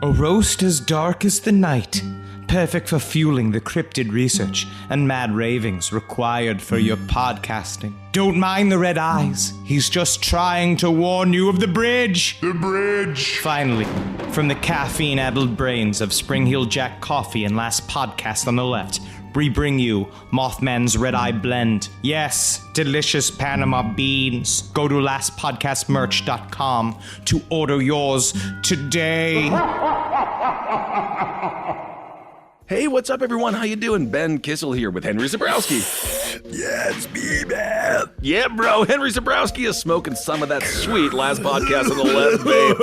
A roast as dark as the night, perfect for fueling the cryptid research and mad ravings required for your podcasting. Don't mind the red eyes, he's just trying to warn you of the bridge. The bridge! Finally, from the caffeine-addled brains of Spring Heel Jack Coffee and Last Podcast on the Left, we bring you Mothman's Red Eye Blend. Yes, delicious Panama beans. Go to lastpodcastmerch.com to order yours today. Hey, what's up, everyone? How you doing? Ben Kissel here with Henry Zabrowski. Yeah, it's me, man. Yeah, bro. Henry Zabrowski is smoking some of that sweet Last Podcast on the Left, babe.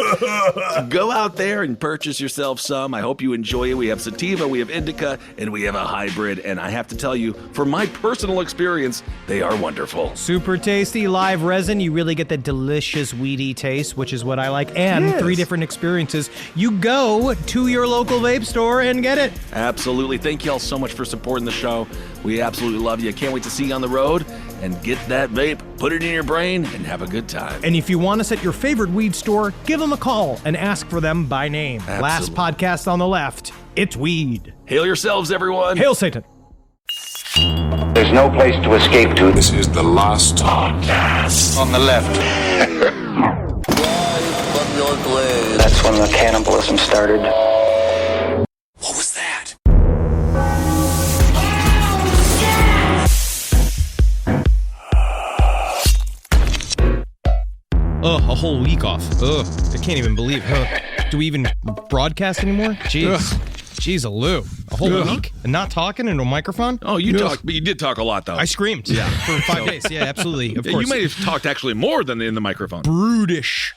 So go out there and purchase yourself some. I hope you enjoy it. We have sativa, we have indica, and we have a hybrid. And I have to tell you, from my personal experience, they are wonderful. Super tasty live resin. You really get that delicious weedy taste, which is what I like. And 3 different experiences. You go to your local vape store and get it. Absolutely. Thank you all so much for supporting the show. We absolutely love you. Can't wait to see you on the road and get that vape, put it in your brain, and have a good time. And if you want us at your favorite weed store, give them a call and ask for them by name. Absolutely. Last Podcast on the Left. It's weed. Hail yourselves, everyone. Hail Satan. There's no place to escape to. This is the Last Podcast On the left. That's when the cannibalism started. What was that? A whole week off. I can't even believe it. Do we even broadcast anymore? Jeez, a whole week and not talking into a microphone? Oh, you talked, but you did talk a lot, though. I screamed for 5 days. Yeah, absolutely. Of course. You may have talked actually more than in the microphone. Brutish,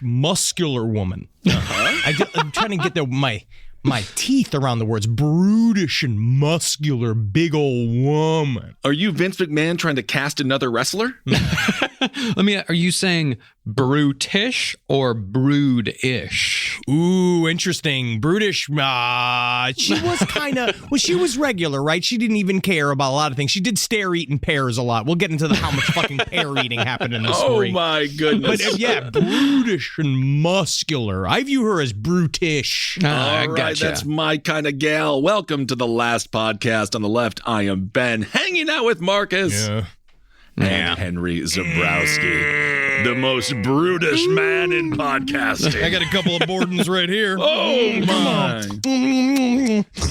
muscular woman. I'm trying to get my teeth around the words. Brutish and muscular, big old woman. Are you Vince McMahon trying to cast another wrestler? Are you saying brutish or brood-ish? Ooh, interesting. Brutish. She was kind of, she was regular, right? She didn't even care about a lot of things. She did stare eating pears a lot. We'll get into how much fucking pear eating happened in this story. Oh my goodness. But yeah, brutish and muscular. I view her as brutish. All right, that's my kind of gal. Welcome to the Last Podcast on the Left. I am Ben, hanging out with Marcus. And Henry Zabrowski, the most brutish man in podcasting. I got a couple of Bordens right here. Oh, my.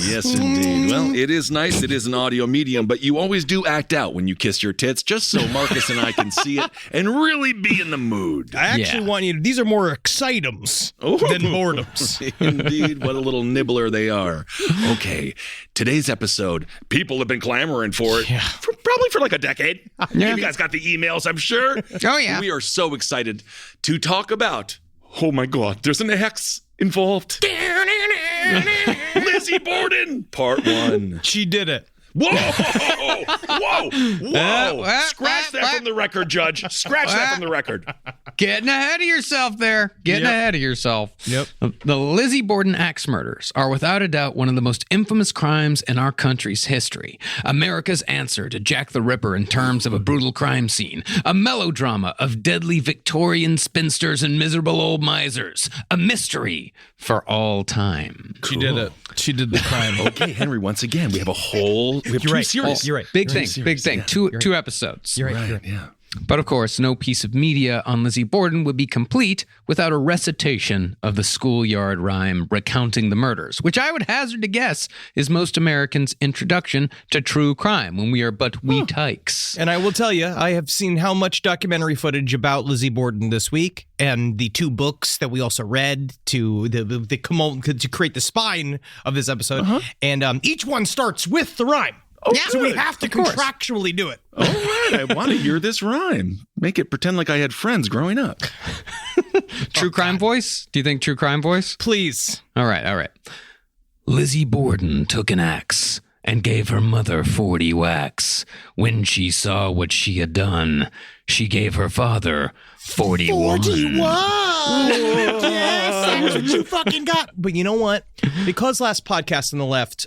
Yes, indeed. Well, it is nice. It is an audio medium, but you always do act out when you kiss your tits, just so Marcus and I can see it and really be in the mood. I actually want you to, these are more excitums than boredoms. Indeed. What a little nibbler they are. Okay. Today's episode, people have been clamoring for it probably for like a decade. You guys got the emails, I'm sure. Oh, yeah. We are so excited to talk about, oh my God, there's an X involved. Lizzie Borden, part 1. She did it. Whoa! Scratch that from the record, Judge. Scratch that from the record. Getting ahead of yourself there. Ahead of yourself. Yep. The Lizzie Borden axe murders are without a doubt one of the most infamous crimes in our country's history. America's answer to Jack the Ripper in terms of a brutal crime scene. A melodrama of deadly Victorian spinsters and miserable old misers. A mystery for all time. She did it. She did the crime. Okay, Henry, once again, we have two series. You're right. Big thing. Yeah. Two episodes. You're right. Yeah. But of course, no piece of media on Lizzie Borden would be complete without a recitation of the schoolyard rhyme recounting the murders, which I would hazard to guess is most Americans' introduction to true crime when we are but wee tykes. And I will tell you, I have seen how much documentary footage about Lizzie Borden this week, and the 2 books that we also read to to create the spine of this episode, and each one starts with the rhyme. Oh, so we have to contractually do it. All right, I want to hear this rhyme. Make it pretend like I had friends growing up. True crime voice? Do you think true crime voice? Please. All right. Lizzie Borden took an axe and gave her mother 40 whacks. When she saw what she had done, she gave her father 41. 41! Yes, that's what you fucking got. But you know what? Because Last Podcast on the Left,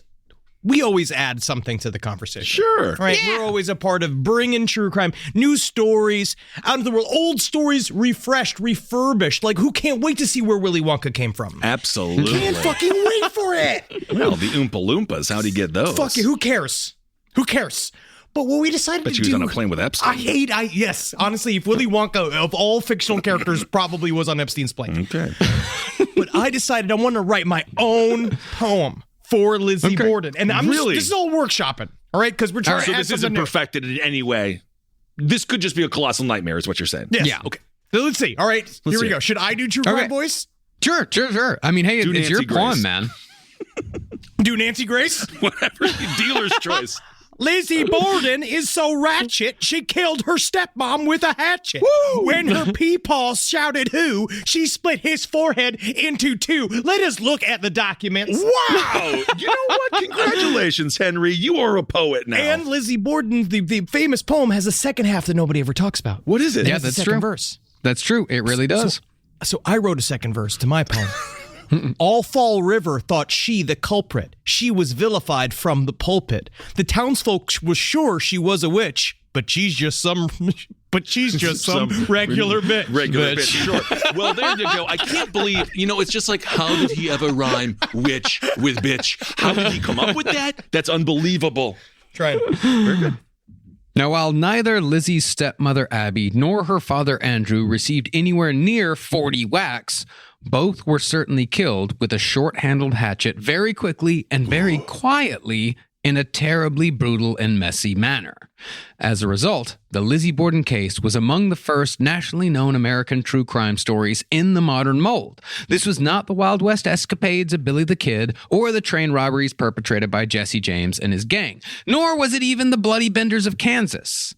we always add something to the conversation. Sure. Right? We're always a part of bringing true crime, new stories out into the world, old stories refreshed, refurbished. Like, who can't wait to see where Willy Wonka came from? Absolutely. Can't fucking wait for it. Well, the Oompa Loompas, how'd he get those? Fuck it, who cares? Who cares? But what we decided Bet to you was do... on a plane with Epstein. Yes, honestly, if Willy Wonka, of all fictional characters, probably was on Epstein's plane. Okay. But I decided I want to write my own poem for Lizzie Borden. And this is all workshopping, all right? Because we're trying to So add this isn't something new. perfected in any way. This could just be a colossal nightmare, is what you're saying. Yes. Yeah. Okay. So let's see. All right, here we see go. it. Should I do true crime Okay. voice? Sure. I mean, hey, Do it's your Nancy poem, Grace. man. Do Nancy Grace? Whatever. Dealer's choice. Lizzie Borden is so ratchet, she killed her stepmom with a hatchet. When her peepaw shouted who, she split his forehead into two. Let us look at the documents. Wow. You know what? Congratulations, Henry. You are a poet now. And Lizzie Borden, the famous poem, has a second half that nobody ever talks about. What is it? Yeah, It's the that's second true. verse. That's true. It really does. So I wrote a second verse to my poem. All Fall River thought she the culprit. She was vilified from the pulpit. The townsfolk was sure she was a witch, but she's just some regular bitch. Regular bitch, sure. Well, there you go. I can't believe, it's just like, how did he ever rhyme witch with bitch? How did he come up with that? That's unbelievable. Try it. Very good. Now, while neither Lizzie's stepmother Abby nor her father Andrew received anywhere near 40 whacks, both were certainly killed with a short-handled hatchet very quickly and very quietly in a terribly brutal and messy manner. As a result, the Lizzie Borden case was among the first nationally known American true crime stories in the modern mold. This was not the Wild West escapades of Billy the Kid or the train robberies perpetrated by Jesse James and his gang, nor was it even the Bloody Benders of Kansas.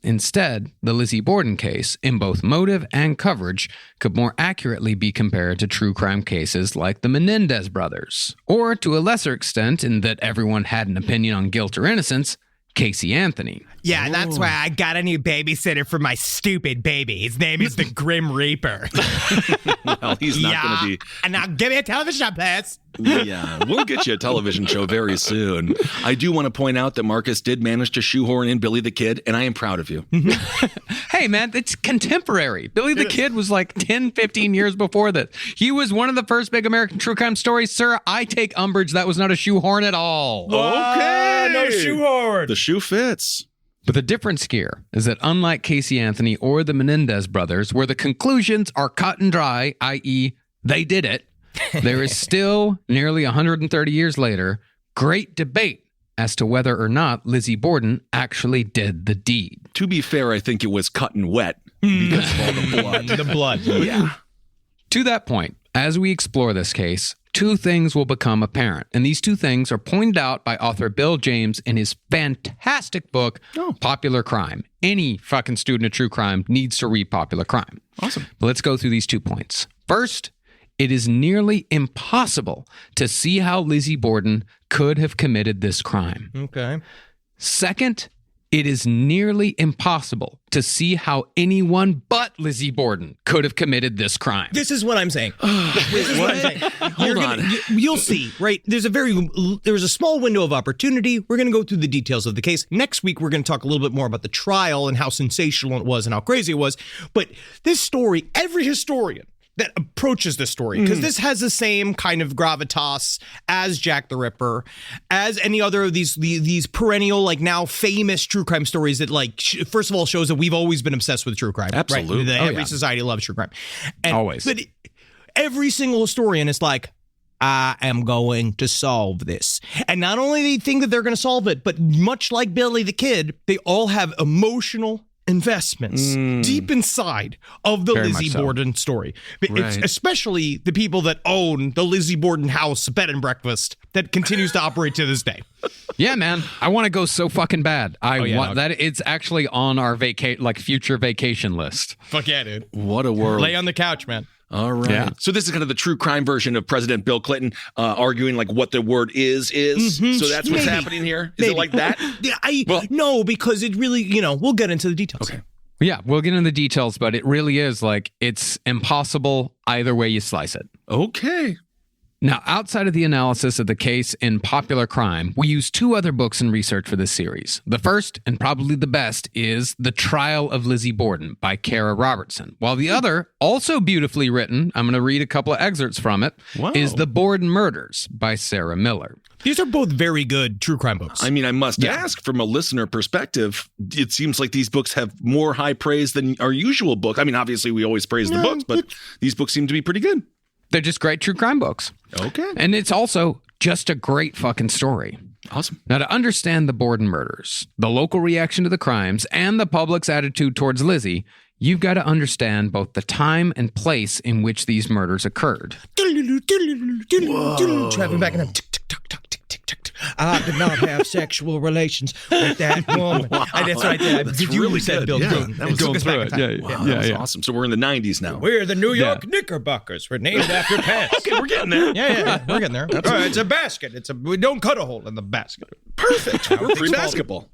Instead, the Lizzie Borden case, in both motive and coverage, could more accurately be compared to true crime cases like the Menendez brothers, or to a lesser extent, in that everyone had an opinion on guilt or innocence, Casey Anthony. Yeah, that's why I got a new babysitter for my stupid baby. His name is the Grim Reaper. Well, he's not going to be. And now give me a television show, please. Yeah, we'll get you a television show very soon. I do want to point out that Marcus did manage to shoehorn in Billy the Kid, and I am proud of you. Hey, man, it's contemporary. Billy the Kid was like 10, 15 years before this. He was one of the first big American true crime stories. Sir, I take umbrage. That was not a shoehorn at all. Okay. No shoehorn. The shoe fits. But the difference here is that unlike Casey Anthony or the Menendez brothers, where the conclusions are cut and dry, i.e., they did it, there is still, nearly 130 years later, great debate as to whether or not Lizzie Borden actually did the deed. To be fair, I think it was cut and wet because of all the blood. The blood. Yeah. To that point, as we explore this case, two things will become apparent. And these two things are pointed out by author Bill James in his fantastic book, Popular Crime. Any fucking student of true crime needs to read Popular Crime. Awesome. But let's go through these 2 points. First, it is nearly impossible to see how Lizzie Borden could have committed this crime. Okay. Second, it is nearly impossible to see how anyone but Lizzie Borden could have committed this crime. This is what I'm saying. This is what I'm saying. Hold on. You'll see, right? There's a small window of opportunity. We're going to go through the details of the case. Next week, we're going to talk a little bit more about the trial and how sensational it was and how crazy it was. But this story, every historian that approaches this story, because this has the same kind of gravitas as Jack the Ripper, as any other of these perennial, like now famous true crime stories that first of all shows that we've always been obsessed with true crime. Absolutely. Right? Every society loves true crime. And, Always. But every single historian is like, I am going to solve this. And not only do they think that they're going to solve it, but much like Billy the Kid, they all have emotional investments deep inside of the Very Lizzie much so. Borden story. But it's Right. especially the people that own the Lizzie Borden house bed and breakfast that continues to operate to this day. Yeah, man. I want to go so fucking bad. yeah, want dog. that. It's actually on our future vacation list. Fuck yeah, dude. What a world. Lay on the couch, man. All right. Yeah. So this is kind of the true crime version of President Bill Clinton arguing like what the word is. So that's what's Maybe. happening here? Is Maybe. it like that? Yeah, no, because it really, we'll get into the details. Okay. Yeah, we'll get into the details, but it really is it's impossible either way you slice it. Okay. Now, outside of the analysis of the case in Popular Crime, we use 2 other books in research for this series. The first, and probably the best, is The Trial of Lizzie Borden by Kara Robertson, while the other, also beautifully written, I'm going to read a couple of excerpts from it, is The Borden Murders by Sarah Miller. These are both very good true crime books. I mean, I must ask, from a listener perspective, it seems like these books have more high praise than our usual book. I mean, obviously, we always praise the books, but these books seem to be pretty good. They're just great true crime books. Okay. And it's also just a great fucking story. Awesome. Now, to understand the Borden murders, the local reaction to the crimes, and the public's attitude towards Lizzie, you've got to understand both the time and place in which these murders occurred. Traveling back and then tick, tick, tock, tock, tick, tick, tick. I did not have sexual relations with that woman. That's right. That's really said good. Bill Yeah, Clinton. that was Took us back in time. That was awesome. So we're in the 90s now. We're the New York Knickerbockers. We're named after pets. Okay, we're getting there. Yeah, we're getting there. All right, it's a basket. We don't cut a hole in the basket. Perfect. We're free basketball.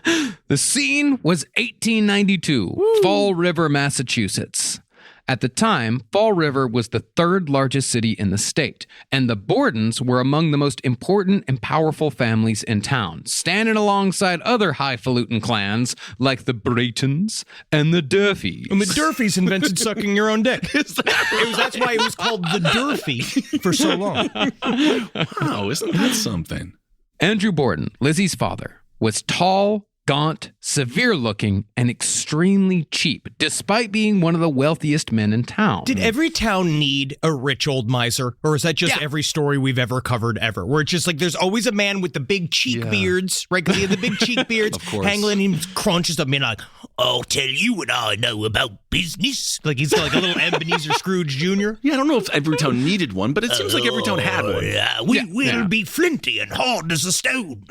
The scene was 1892, Fall River, Massachusetts. At the time, Fall River was the 3rd largest city in the state, and the Bordens were among the most important and powerful families in town, standing alongside other highfalutin clans like the Braytons and the Durfees. And the Durfees invented sucking your own dick. That's why it was called the Durfee for so long. Wow, isn't that something? Andrew Borden, Lizzie's father, was tall, gaunt, severe-looking, and extremely cheap, despite being one of the wealthiest men in town. Did every town need a rich old miser? Or is that just every story we've ever covered ever? Where it's just like there's always a man with the big cheek beards, right? Because he had the big cheek beards, hanging and he crunches up, and like, I'll tell you what I know about business. Like he's like a little Ebenezer Scrooge Jr. Yeah, I don't know if every town needed one, but it seems like every town had one. We will be flinty and hard as a stone.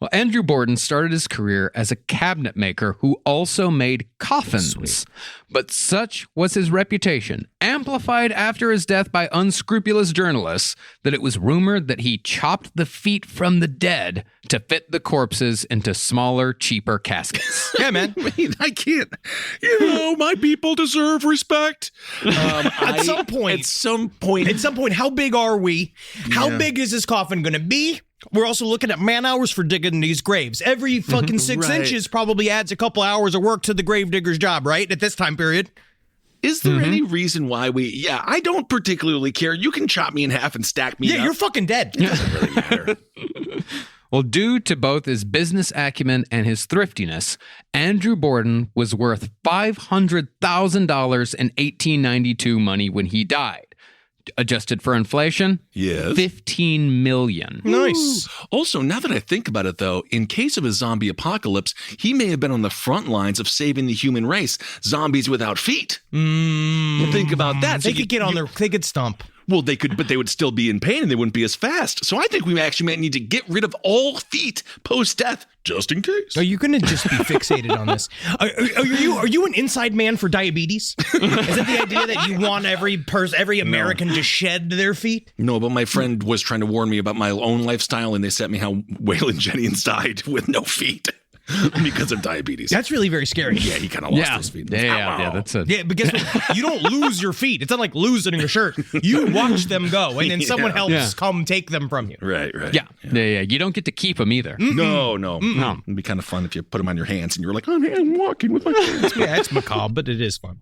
Well, Andrew Borden started his career as a cabinet maker who also made coffins. Sweet. But such was his reputation, amplified after his death by unscrupulous journalists, that it was rumored that he chopped the feet from the dead to fit the corpses into smaller, cheaper caskets. Yeah, man. I mean, I can't. My people deserve respect. At some point, how big are we? How big is this coffin going to be? We're also looking at man hours for digging these graves. Every fucking 6 inches probably adds a couple hours of work to the grave digger's job, right? At this time period. Is there any reason why I don't particularly care. You can chop me in half and stack me up. Yeah, you're fucking dead. It doesn't really matter. Well, due to both his business acumen and his thriftiness, Andrew Borden was worth $500,000 in 1892 money when he died. Adjusted for inflation, yes, $15 million. Nice. Also, now that I think about it, though, in case of a zombie apocalypse, he may have been on the front lines of saving the human race. Zombies without feet. Think about that. They could get on their. They could stomp. Well, they could, but they would still be in pain and they wouldn't be as fast. So I think we actually might need to get rid of all feet post-death, just in case. Are you going to just be fixated on this? Are you an inside man for diabetes? Is it the idea that you want every American to shed their feet? No, but my friend was trying to warn me about my own lifestyle, and they sent me how Waylon Jennings died with no feet. Because of diabetes. That's really very scary. Yeah, he kind of lost his feet. Yeah, that's it. Yeah, but guess what? You don't lose your feet. It's not like losing a shirt. You watch them go, and then someone else come take them from you. Right. Yeah. You don't get to keep them either. No. It'd be kind of fun if you put them on your hands and you're like, I'm walking with my hands. Yeah, it's macabre, but it is fun.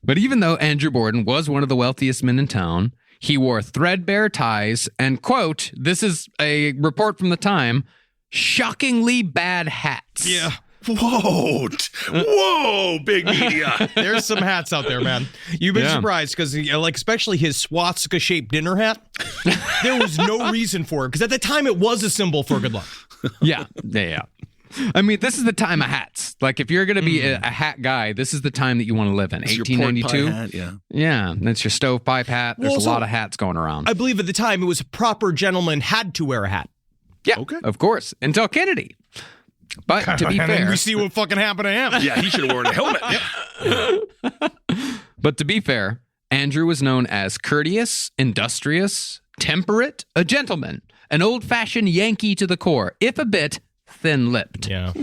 But even though Andrew Borden was one of the wealthiest men in town, he wore threadbare ties and, quote, this is a report from the time, shockingly bad hats. Yeah. Whoa, big media. There's some hats out there, man. You've been surprised because, especially his swastika-shaped dinner hat, there was no reason for it because at the time it was a symbol for good luck. Yeah. I mean, this is the time of hats. Like, if you're going to be a hat guy, this is the time that you want to live in. 1892. Hat, yeah, that's your stovepipe hat. There's a lot of hats going around. I believe at the time it was a proper gentleman had to wear a hat. Yeah, of course, until Kennedy. But to be fair, we see what fucking happened to him. Yeah, he should have worn a helmet. But to be fair, Andrew was known as courteous, industrious, temperate, a gentleman, an old-fashioned Yankee to the core, if a bit thin-lipped. Yeah.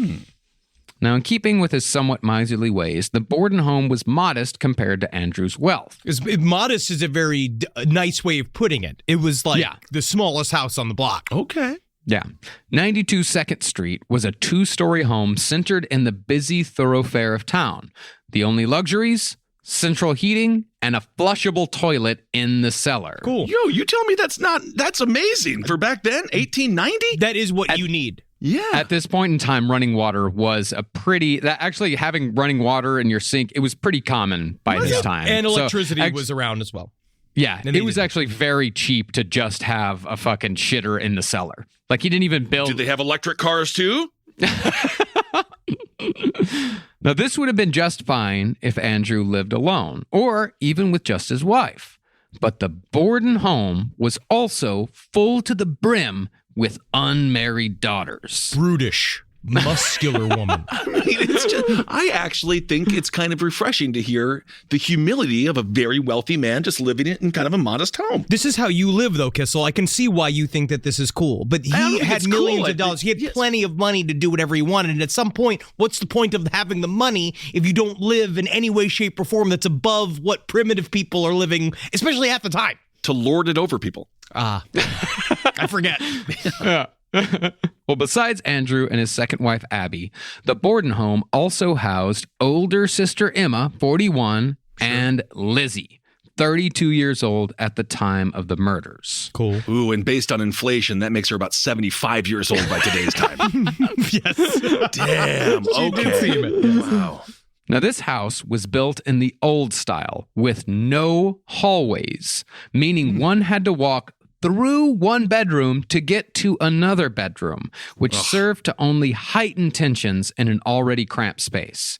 Now, in keeping with his somewhat miserly ways, the Borden home was modest compared to Andrew's wealth. Modest is a very nice way of putting it. It was like the smallest house on the block. Okay. Yeah. 92 2nd Street was a 2-story home centered in the busy thoroughfare of town. The only luxuries? Central heating and a flushable toilet in the cellar. Cool. Yo, you tell me that's amazing for back then, 1890? That is what you need. Yeah. At this point in time, running water was actually having running water in your sink, it was pretty common by this time. And electricity was around as well. Yeah, it was actually very cheap to just have a fucking shitter in the cellar. Like, he didn't even build... Did they have electric cars too? Now, this would have been just fine if Andrew lived alone, or even with just his wife. But the Borden home was also full to the brim with unmarried daughters. Brutish, muscular woman. I mean, I actually think it's kind of refreshing to hear the humility of a very wealthy man just living in kind of a modest home. This is how you live, though, Kissel. I can see why you think that this is cool. But he had millions of dollars. He had plenty of money to do whatever he wanted. And at some point, what's the point of having the money if you don't live in any way, shape, or form that's above what primitive people are living, especially at the time? To lord it over people. I forget. Yeah. Well, besides Andrew and his second wife, Abby, the Borden home also housed older sister Emma, 41, and Lizzie, 32 years old at the time of the murders. Cool. Ooh, and based on inflation, that makes her about 75 years old by today's time. Yes. Damn. Okay. Wow. Now, this house was built in the old style with no hallways, meaning one had to walk through one bedroom to get to another bedroom, which served to only heighten tensions in an already cramped space.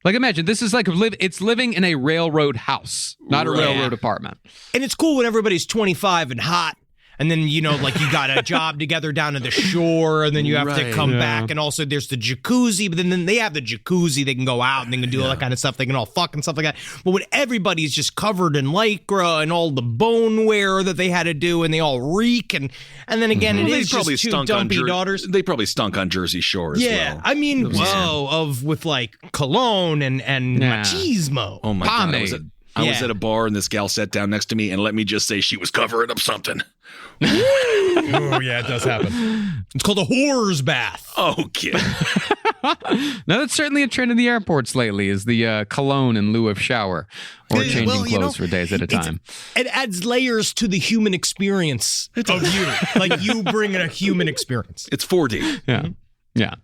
Like, imagine, this is like it's living in a railroad house, not a railroad apartment. And it's cool when everybody's 25 and hot. And then, you got a job together down at the shore, and then you have to come back. And also there's the jacuzzi, but then they have the jacuzzi. They can go out and they can do all that kind of stuff. They can all fuck and stuff like that. But when everybody's just covered in lycra and all the bone wear that they had to do, and they all reek. And then again, it is just two dumpy daughters. They probably stunk on Jersey Shore as well. Yeah, I mean, with like cologne and machismo. Oh my Pomade. God. I was at a bar and this gal sat down next to me, and let me just say she was covering up something. Oh, yeah, it does happen. It's called a whore's bath. Okay. Now, that's certainly a trend in the airports lately, is the cologne in lieu of shower, or changing clothes for days at a time. It adds layers to the human experience of you. Like, you bring in a human experience. It's 4D. Yeah. Yeah.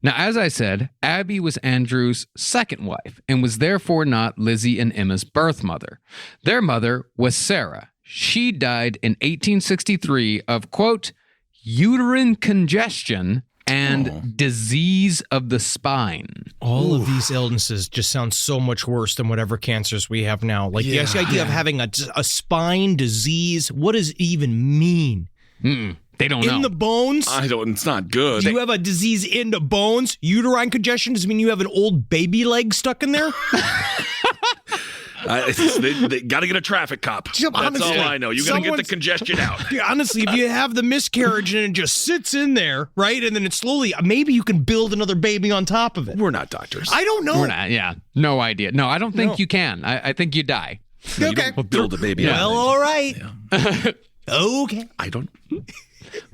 Now, as I said, Abby was Andrew's second wife and was therefore not Lizzie and Emma's birth mother. Their mother was Sarah. She died in 1863 of, quote, uterine congestion and disease of the spine. All of these illnesses just sound so much worse than whatever cancers we have now. Like, the idea of having a spine disease, what does it even mean? They don't know. In the bones? It's not good. Do you have a disease in the bones? Uterine congestion does it mean you have an old baby leg stuck in there? They got to get a traffic cop. That's honestly, all I know. You got to get the congestion out. Yeah, honestly, if you have the miscarriage and it just sits in there, right, and then it slowly, maybe you can build another baby on top of it. We're not doctors. I don't know. We're not, yeah. No idea. No, I don't think you can. I think you die. You don't build a baby. Well, all right. Yeah. Okay. I don't.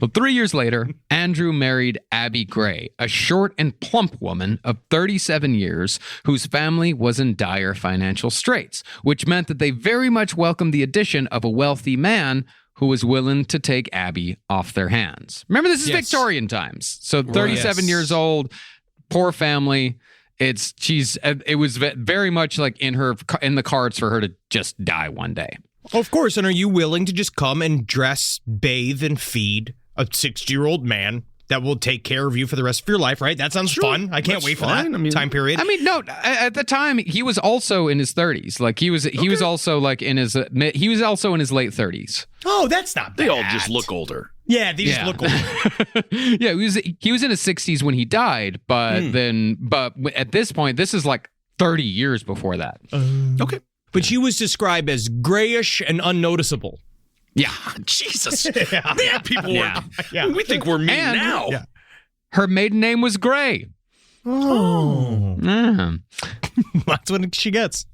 Well, 3 years later, Andrew married Abby Gray, a short and plump woman of 37 years whose family was in dire financial straits, which meant that they very much welcomed the addition of a wealthy man who was willing to take Abby off their hands. Remember, this is Victorian times. So 37 years old, poor family. It was very much like in the cards for her to just die one day. Of course, and are you willing to just come and dress, bathe, and feed a 60-year-old man that will take care of you for the rest of your life, right? That sounds fun. I can't wait for that time period. I mean, no, at the time, he was also in his 30s. Like, he was also like in his late 30s. Oh, that's not bad. They all just look older. Yeah, they just look older. Yeah, he was in his 60s when he died, but at this point, this is like 30 years before that. Okay. But she was described as grayish and unnoticeable. Yeah. Jesus. Man, people we think we're mean now. Yeah. Her maiden name was Gray. Oh. Yeah. That's what she gets.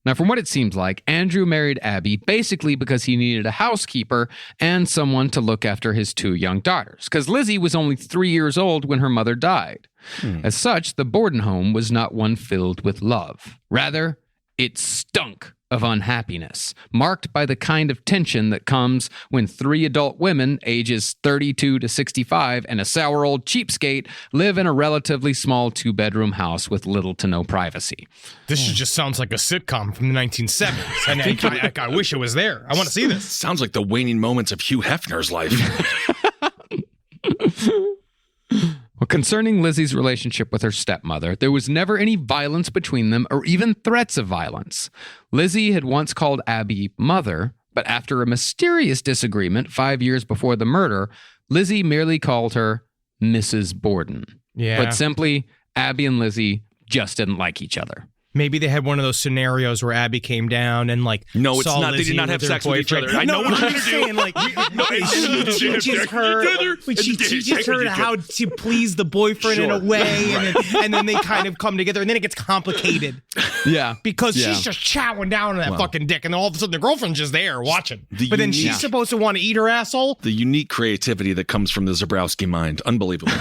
Now, from what it seems like, Andrew married Abby basically because he needed a housekeeper and someone to look after his 2 young daughters, because Lizzie was only 3 years old when her mother died. As such, the Borden home was not one filled with love. Rather, it stunk of unhappiness, marked by the kind of tension that comes when 3 adult women, ages 32 to 65, and a sour old cheapskate live in a relatively small 2-bedroom house with little to no privacy. This just sounds like a sitcom from the 1970s. And I wish it was there. I want to see this. Sounds like the waning moments of Hugh Hefner's life. Well, concerning Lizzie's relationship with her stepmother, there was never any violence between them or even threats of violence. Lizzie had once called Abby mother, but after a mysterious disagreement 5 years before the murder, Lizzie merely called her Mrs. Borden. Yeah. But simply, Abby and Lizzie just didn't like each other. Maybe they had one of those scenarios where Abby came down and No, it's saw not. They Lizzie did not have her sex with each boyfriend. other. I know what you're I'm just saying, like, she teaches her how to please the boyfriend in a way, and then they kind of come together, and then it gets complicated. Yeah. Because she's just chowing down on that fucking dick, and then all of a sudden the girlfriend's just there watching. But then she's supposed to want to eat her asshole. The unique creativity that comes from the Zabrowski mind. Unbelievable.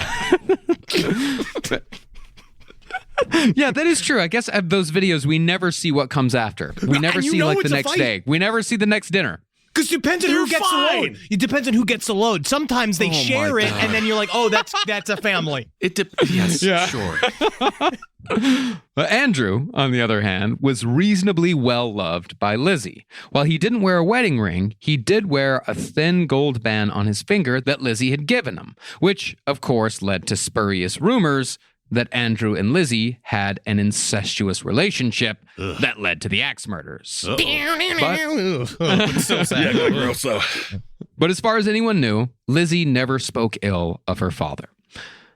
Yeah, that is true. I guess of those videos, we never see what comes after. We never see like the next day. We never see the next dinner. Because it depends on who gets the load. It depends on who gets the load. Sometimes they share it, and then you're like, oh, that's a family. Yes, sure. But Andrew, on the other hand, was reasonably well loved by Lizzie. While he didn't wear a wedding ring, he did wear a thin gold band on his finger that Lizzie had given him, which, of course, led to spurious rumors that Andrew and Lizzie had an incestuous relationship that led to the axe murders. So sad. Yeah, gross though. But as far as anyone knew, Lizzie never spoke ill of her father.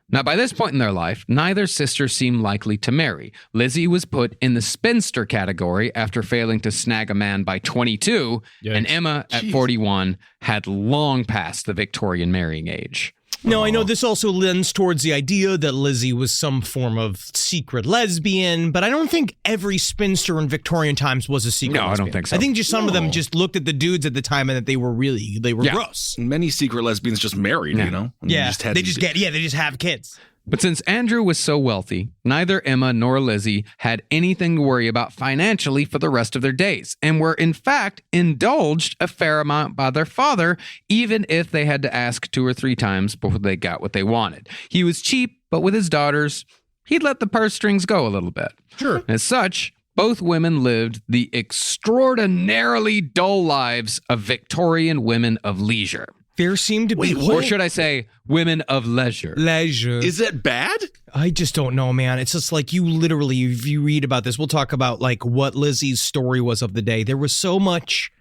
Now, by this point in their life, neither sister seemed likely to marry. Lizzie was put in the spinster category after failing to snag a man by 22, and Emma, at 41, had long passed the Victorian marrying age. No, I know this also lends towards the idea that Lizzie was some form of secret lesbian, but I don't think every spinster in Victorian times was a secret lesbian. I don't think so. I think just some of them just looked at the dudes at the time and that they were gross. Many secret lesbians just married, you know? And they just have kids. But since Andrew was so wealthy, neither Emma nor Lizzie had anything to worry about financially for the rest of their days, and were in fact indulged a fair amount by their father, even if they had to ask 2 or 3 times before they got what they wanted. He was cheap, but with his daughters, he'd let the purse strings go a little bit. Sure. As such, both women lived the extraordinarily dull lives of Victorian women of leisure. There seemed to be... Or should I say, women of leisure. Leisure. Is it bad? I just don't know, man. It's just like you literally, if you read about this, we'll talk about like what Lizzie's story was of the day. There was so much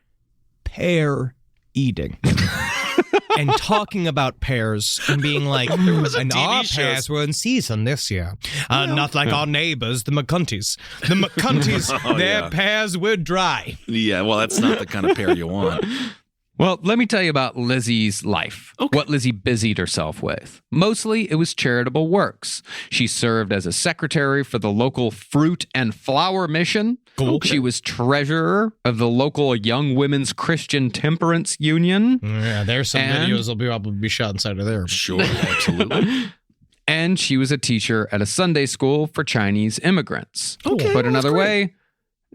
pear eating. And talking about pears and being like, and our pears were in season this year. Not like our neighbors, the McCunties. The McCunties, their pears were dry. Yeah, well, that's not the kind of pear you want. Well, let me tell you about Lizzie's life, what Lizzie busied herself with. Mostly, it was charitable works. She served as a secretary for the local fruit and flower mission. Okay. She was treasurer of the local Young Women's Christian Temperance Union. Yeah, there's some videos will probably be shot inside of there. Sure, absolutely. And she was a teacher at a Sunday school for Chinese immigrants. Okay, Put another way,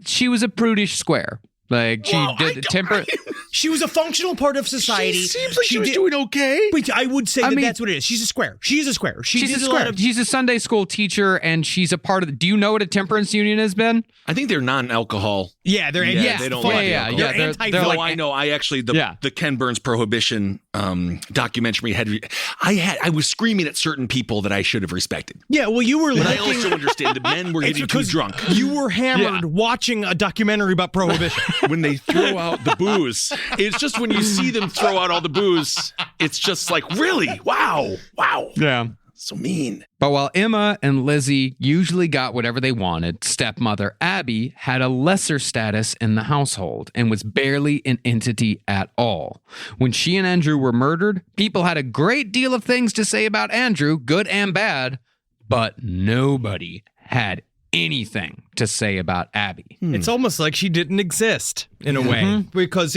she was a prudish square. Like, she did temperate... She was a functional part of society. She seems like she was doing okay. But I would say that's what it is. She's a square. She's a square. She's a square. She's a Sunday school teacher, and she's a part of the... Do you know what a temperance union has been? I think they're non-alcohol. Yeah, they're they don't like alcohol. They're like, I know. I actually the Ken Burns Prohibition documentary I was screaming at certain people that I should have respected. Yeah, well, you were. But I also understand the men were getting too drunk. You were hammered watching a documentary about prohibition. When they throw out the booze, it's just when you see them throw out all the booze, it's just like, really? Wow. Yeah. So mean. But while Emma and Lizzie usually got whatever they wanted, stepmother Abby had a lesser status in the household and was barely an entity at all. When she and Andrew were murdered, people had a great deal of things to say about Andrew, good and bad, but nobody had anything to say about Abby. It's almost like she didn't exist in a way, because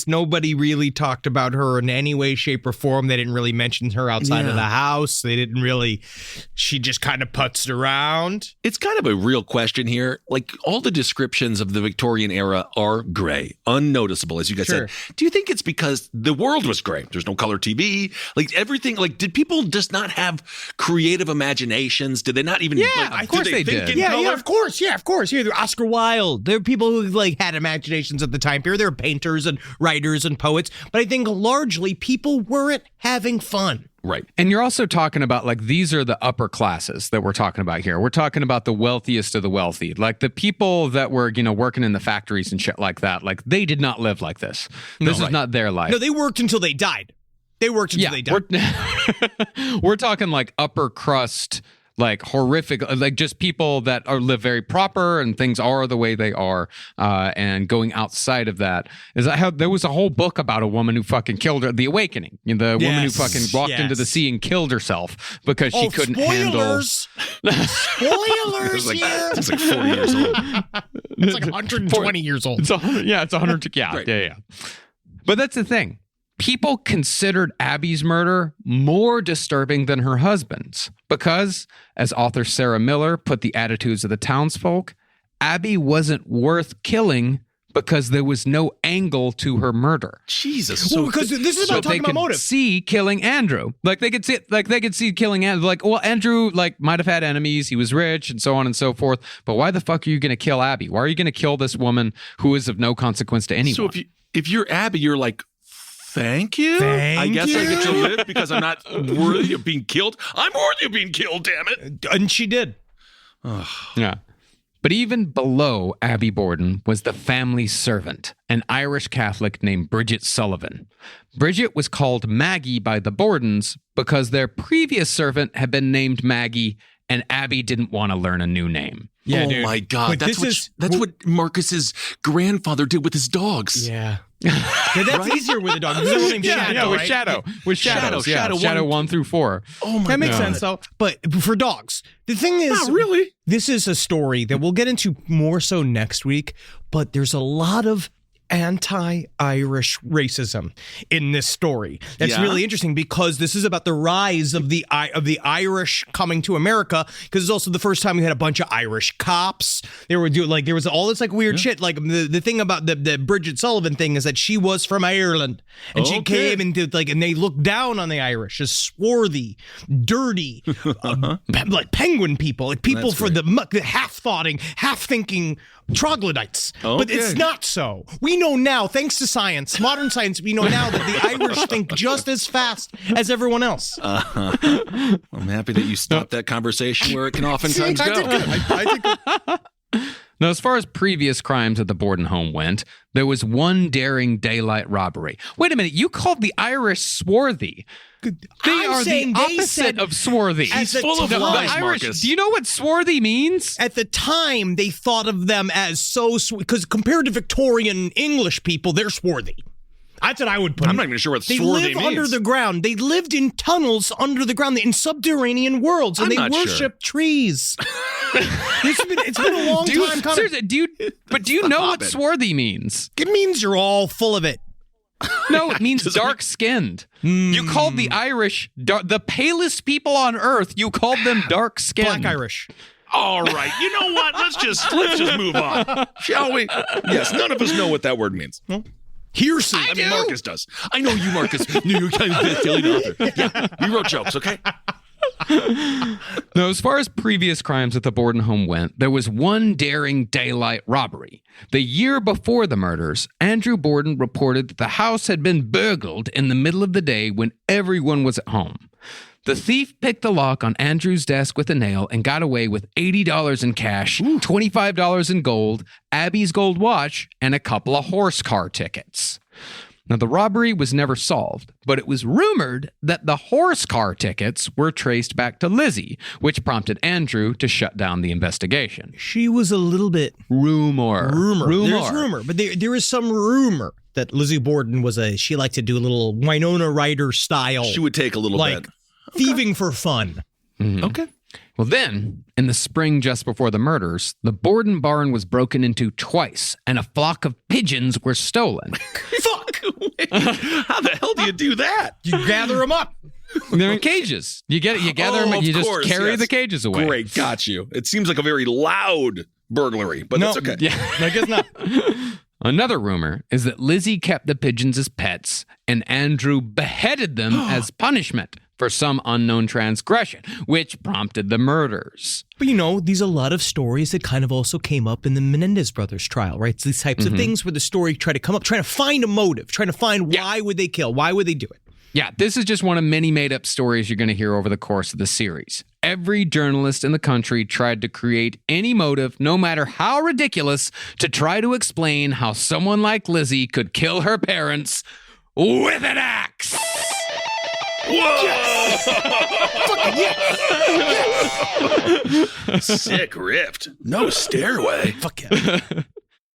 nobody really talked about her in any way, shape, or form. They didn't really mention her outside of the house. They didn't really, she just kind of putzed around. It's kind of a real question here. Like, all the descriptions of the Victorian era are gray, unnoticeable, as you guys said. Do you think it's because the world was gray? There's no color TV, like everything. Like, did people just not have creative imaginations? Did they not even? Yeah, of course they did. Yeah, of course. Yeah, there were Oscar Wilde. There were people who like had imaginations at the time period. There were painters and writers and poets. But I think largely people weren't having fun. Right. And you're also talking about, like, these are the upper classes that we're talking about here. We're talking about the wealthiest of the wealthy. Like, the people that were, working in the factories and shit like that. Like, they did not live like this. This is not their life. No, they worked until they died. They died. We're talking like upper crust, like horrific, like just people that live very proper and things are the way they are. And going outside of that is how there was a whole book about a woman who fucking killed her. The Awakening, the woman who fucking walked into the sea and killed herself because she couldn't handle. Spoilers here. It's like 40 years old. It's like 120 years old. It's 100. Yeah, right. Yeah. But that's the thing. People considered Abby's murder more disturbing than her husband's because, as author Sarah Miller put the attitudes of the townsfolk, Abby wasn't worth killing because there was no angle to her murder. Jesus. Well, because this is about talking about motive. See killing Andrew. Like they could see killing Andrew. Like, well, Andrew might have had enemies. He was rich and so on and so forth. But why the fuck are you going to kill Abby? Why are you going to kill this woman who is of no consequence to anyone? So if you're Abby, you're like, Thank you. I guess I get to live because I'm not worthy of being killed. I'm worthy of being killed, damn it. And she did. Yeah. But even below Abby Borden was the family servant, an Irish Catholic named Bridget Sullivan. Bridget was called Maggie by the Bordens because their previous servant had been named Maggie, and Abby didn't want to learn a new name. Yeah, dude. My God. That's what Marcus's grandfather did with his dogs. Yeah. That's easier with a dog. With Shadow 1 through 4. Oh my God. That makes sense though. But for dogs, the thing is, not really. This is a story that we'll get into more so next week, but there's a lot of anti-Irish racism in this story. That's really interesting because this is about the rise of the Irish coming to America, because it's also the first time we had a bunch of Irish cops. There was all this weird shit. Like the thing about the Bridget Sullivan thing is that she was from Ireland and she came and and they looked down on the Irish as swarthy, dirty, like penguin people, like people for the half-thoughting, half-thinking troglodytes. But it's not so. We know now, thanks to science, modern science, we know now that the Irish think just as fast as everyone else. I'm happy that you stopped that conversation where it can oftentimes go. I did good. Now, as far as previous crimes at the Borden home went, there was one daring daylight robbery. Wait a minute, you called the They are the opposite of swarthy. He's full of lies, Marcus. Do you know what swarthy means? At the time, they thought of them as so because compared to Victorian English people, they're swarthy. That's what I would put. I'm not even sure what swarthy means. They live under the ground. They lived in tunnels under the ground, in subterranean worlds, and they worship trees. It's been a long time coming. Seriously, do you know what swarthy means? It means you're all full of it. No, it means dark-skinned. You called the Irish, the palest people on earth, you called them dark-skinned. Black Irish. All right. You know what? Let's just move on, shall we? Yes, none of us know what that word means. Hearsay. I mean, Marcus does. I know you, Marcus. New York Times best-selling author. Yeah, we wrote jokes, okay? Now, as far as previous crimes at the Borden home went, there was one daring daylight robbery. The year before the murders, Andrew Borden reported that the house had been burgled in the middle of the day when everyone was at home. The thief picked the lock on Andrew's desk with a nail and got away with $80 in cash, $25 in gold, Abby's gold watch, and a couple of horse car tickets. Now, the robbery was never solved, but it was rumored that the horse car tickets were traced back to Lizzie, which prompted Andrew to shut down the investigation. She was a little bit... Rumor. There's rumor, but there is some rumor that Lizzie Borden she liked to do a little Winona Ryder style. She would take a little bit. Thieving for fun. Mm-hmm. Okay. Well, then, in the spring just before the murders, the Borden barn was broken into twice, and a flock of pigeons were stolen. Fuck! How the hell do you do that? You gather them up. They're in cages. You get it. You gather them. of You just course, carry yes. the cages away. Great, got you. It seems like a very loud burglary, but No, that's okay. Yeah. I guess not. Another rumor is that Lizzie kept the pigeons as pets, and Andrew beheaded them as punishment for some unknown transgression, which prompted the murders. But these are a lot of stories that kind of also came up in the Menendez brothers trial, right? It's these types of things where the story try to come up, trying to find a motive, trying to find why would they kill? Why would they do it? Yeah, this is just one of many made-up stories you're going to hear over the course of the series. Every journalist in the country tried to create any motive, no matter how ridiculous, to try to explain how someone like Lizzie could kill her parents with an axe. Whoa! Sick ripped. No stairway. Fuck yeah.